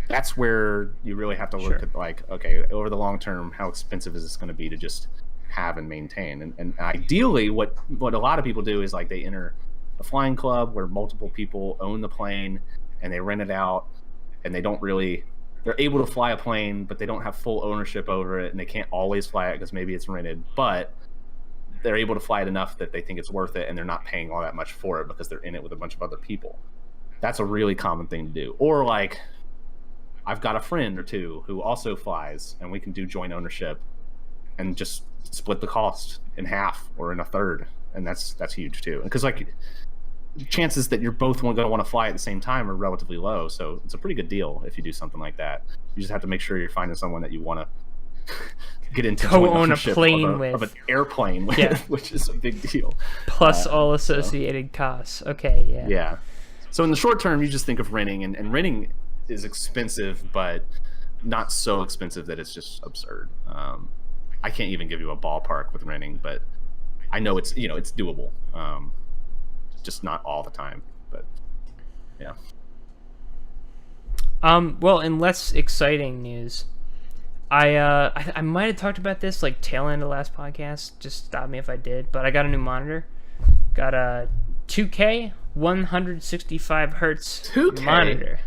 that's where you really have to look at like, okay, over the long term, how expensive is this going to be to just have and maintain? And ideally, what a lot of people do is like they enter a flying club where multiple people own the plane and they rent it out, and they're able to fly a plane, but they don't have full ownership over it, and they can't always fly it because maybe it's rented, but they're able to fly it enough that they think it's worth it, and they're not paying all that much for it because they're in it with a bunch of other people. That's a really common thing to do. Or like, I've got a friend or two who also flies, and we can do joint ownership and just split the cost in half or in a third, and that's huge too. Because like, chances that you're both going to want to fly at the same time are relatively low, so it's a pretty good deal if you do something like that. You just have to make sure you're finding someone that you want to get into co-own a plane of an airplane with, which is a big deal. Plus all associated costs. Okay, yeah. Yeah. So in the short term, you just think of renting, and renting is expensive, but not so expensive that it's just absurd. I can't even give you a ballpark with renting, but I know it's doable. Just not all the time, but yeah. Well, in less exciting news, I might have talked about this like tail end of last podcast. Just stop me if I did. But I got a new monitor. Got a 2K 165 hertz 2K? monitor.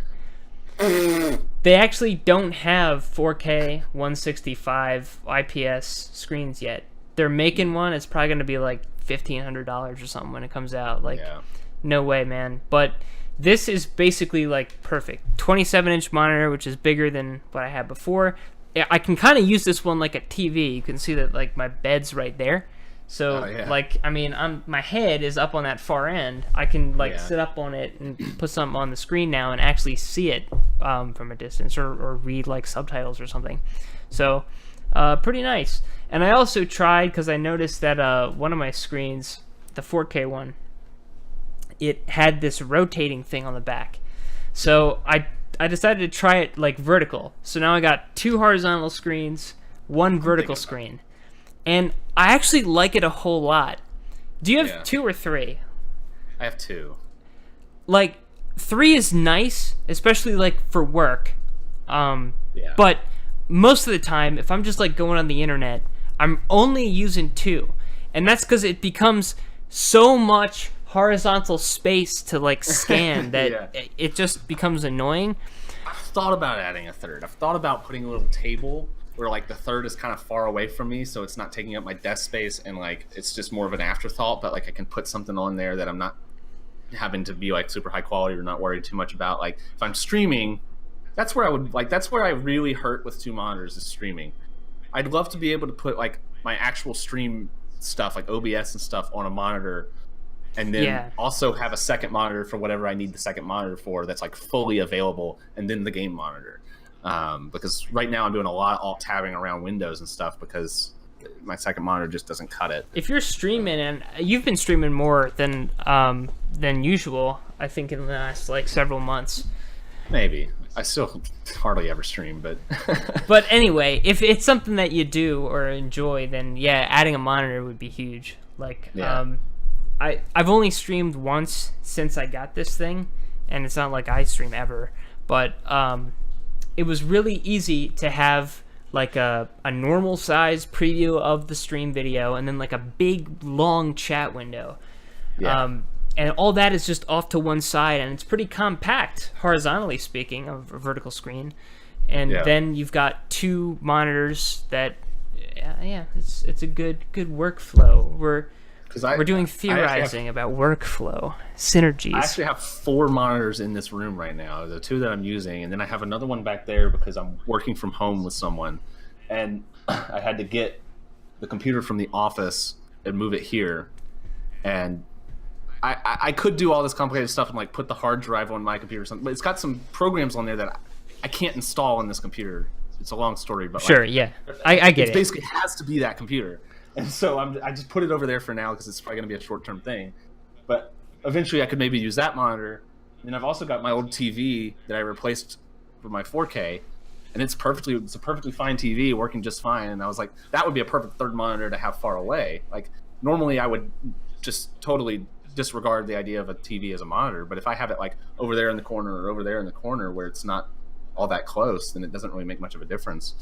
They actually don't have 4K 165 IPS screens yet. They're making one. It's probably going to be like $1,500 or something when it comes out. Like, no way, man. But this is basically like perfect. 27-inch monitor, which is bigger than what I had before. I can kind of use this one like a TV. You can see that like my bed's right there. So like, I mean, my head is up on that far end. I can like sit up on it and put something on the screen now and actually see it from a distance, or read like subtitles or something. So pretty nice. And I also tried, because I noticed that one of my screens, the 4K one, it had this rotating thing on the back. So I decided to try it like vertical. So now I got 2 horizontal screens, 1 vertical screen. And I actually like it a whole lot. Do you have 2 or 3? I have 2. Like, 3 is nice, especially like for work. But most of the time, if I'm just like going on the internet, I'm only using 2. And that's because it becomes so much horizontal space to like scan that it just becomes annoying. I've thought about adding a third. I've thought about putting a little table where like the third is kind of far away from me, so it's not taking up my desk space, and like it's just more of an afterthought, but like I can put something on there that I'm not having to be like super high quality or not worried too much about. Like if I'm streaming, that's where I really hurt with 2 monitors, is streaming. I'd love to be able to put like my actual stream stuff like OBS and stuff on a monitor, and then also have a second monitor for whatever I need the second monitor for that's like fully available, and then the game monitor. Because right now I'm doing a lot of alt-tabbing around Windows and stuff, because my second monitor just doesn't cut it. If you're streaming, and you've been streaming more than usual, I think in the last like several months. Maybe. I still hardly ever stream, but But anyway, if it's something that you do or enjoy, then yeah, adding a monitor would be huge. Like, I've only streamed once since I got this thing, and it's not like I stream ever, but it was really easy to have like a normal size preview of the stream video, and then like a big long chat window. And all that is just off to one side, and it's pretty compact, horizontally speaking, of a vertical screen. And then you've got two monitors that, it's a good workflow. We're doing theorizing about workflow synergies. I actually have 4 monitors in this room right now. The 2 that I'm using, and then I have another one back there because I'm working from home with someone, and I had to get the computer from the office and move it here, and I could do all this complicated stuff and like put the hard drive on my computer or something, but it's got some programs on there that I can't install on this computer. It's a long story, but sure, like, I get it. It basically has to be that computer, and so I just put it over there for now because it's probably going to be a short-term thing. But eventually, I could maybe use that monitor. And I've also got my old TV that I replaced for my 4K, and it's a perfectly fine TV working just fine. And I was like, that would be a perfect third monitor to have far away. Like normally, I would just totally disregard the idea of a TV as a monitor, but if I have it like over there in the corner or over there in the corner where it's not all that close, then it doesn't really make much of a difference.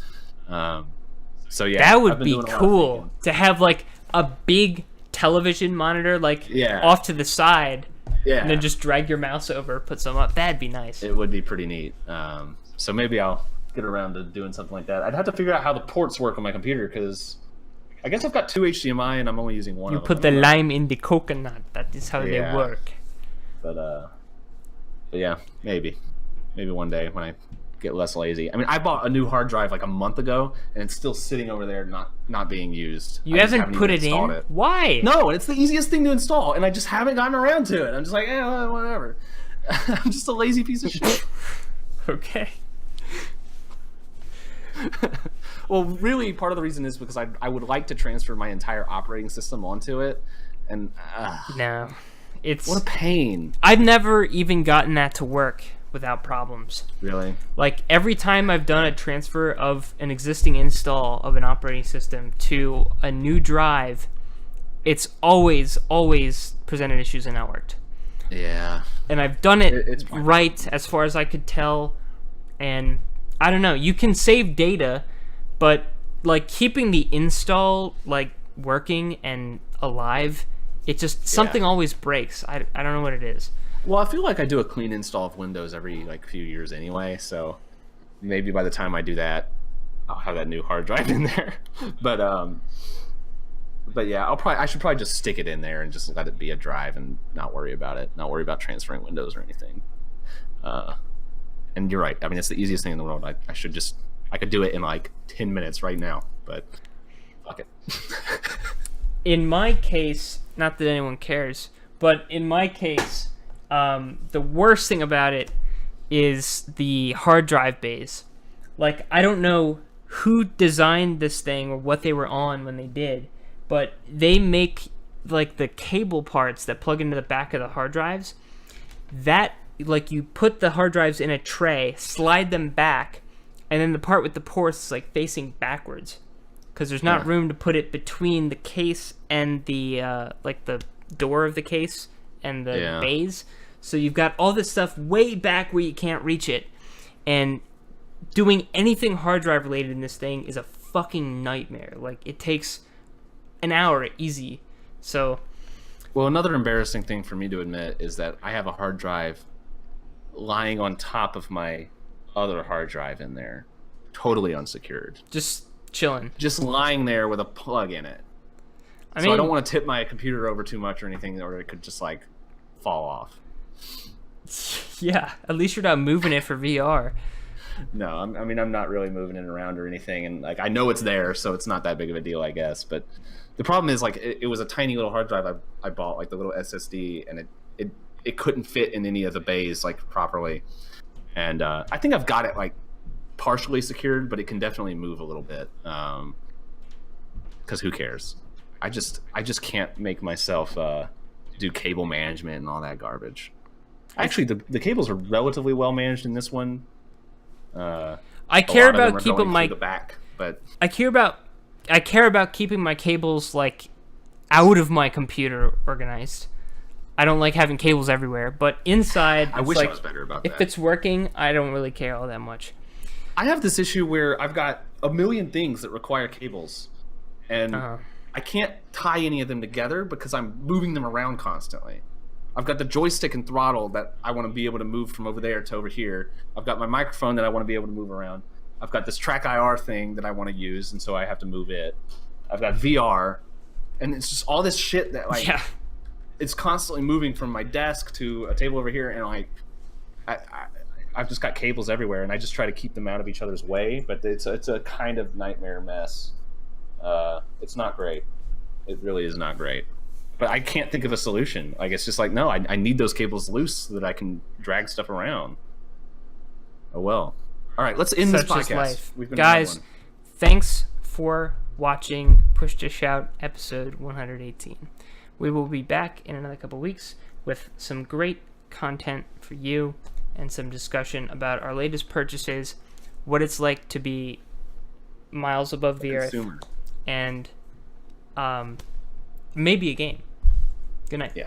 So yeah, that would be cool to have like a big television monitor like off to the side, and then just drag your mouse over, put some up. That'd be nice. It would be pretty neat. So maybe I'll get around to doing something like that. I'd have to figure out how the ports work on my computer because I guess I've got 2 HDMI and I'm only using one. You put the lime in the coconut. That is how they work. But yeah, maybe one day when I get less lazy. I mean, I bought a new hard drive like a month ago, and it's still sitting over there, not being used. You haven't put it in? Why? No, and it's the easiest thing to install, and I just haven't gotten around to it. I'm just like, whatever. I'm just a lazy piece of shit. Okay. Well, really, part of the reason is because I would like to transfer my entire operating system onto it, and no, it's what a pain. I've never even gotten that to work without problems. Really? Like every time I've done a transfer of an existing install of an operating system to a new drive, it's always presented issues and not worked. Yeah. And I've done it right as far as I could tell, and I don't know, you can save data, but like keeping the install like working and alive, it just something always breaks. I don't know what it is. Well, I feel like I do a clean install of Windows every like few years anyway, so maybe by the time I do that, I'll have that new hard drive in there. But yeah, I should probably just stick it in there and just let it be a drive and not worry about it, not worry about transferring Windows or anything. And you're right. I mean, it's the easiest thing in the world. I could do it in like 10 minutes right now, but fuck it. In my case, not that anyone cares, but in my case, the worst thing about it is the hard drive bays. Like, I don't know who designed this thing or what they were on when they did, but they make like the cable parts that plug into the back of the hard drives, that like you put the hard drives in a tray, slide them back, and then the part with the ports is like facing backwards because there's not room to put it between the case and the like the door of the case and the bays. So you've got all this stuff way back where you can't reach it, and doing anything hard drive related in this thing is a fucking nightmare. Like, it takes an hour easy. So, well, another embarrassing thing for me to admit is that I have a hard drive lying on top of my other hard drive in there, totally unsecured, just chilling, just lying there with a plug in it. I don't want to tip my computer over too much or anything, or it could just like fall off. Yeah, at least you're not moving it for VR. No, I'm not really moving it around or anything, and like I know it's there, so it's not that big of a deal, I guess. But the problem is like it was a tiny little hard drive I bought, like the little SSD, and it couldn't fit in any of the bays like properly. And I think I've got it like partially secured, but it can definitely move a little bit. because who cares? I just can't make myself do cable management and all that garbage. Actually, the cables are relatively well managed in this one. I care about keeping my the back, but I care about keeping my cables like out of my computer organized. I don't like having cables everywhere, but inside, I wish like, I was better about if that. it's working, I don't really care all that much. I have this issue where I've got a million things that require cables, and I can't tie any of them together because I'm moving them around constantly. I've got the joystick and throttle that I want to be able to move from over there to over here. I've got my microphone that I want to be able to move around. I've got this track IR thing that I want to use, and so I have to move it. I've got VR, and it's just all this shit that like it's constantly moving from my desk to a table over here, and like I've just got cables everywhere, and I just try to keep them out of each other's way, but it's a kind of nightmare mess. It's not great. It really is not great. But I can't think of a solution. Like, it's just like, no, I need those cables loose so that I can drag stuff around. Oh, well. All right, let's end this Such is podcast. life. We've been Guys, thanks for watching Push to Shout episode 118. We will be back in another couple weeks with some great content for you and some discussion about our latest purchases, what it's like to be miles above the earth, and maybe a game. Good night. Yeah.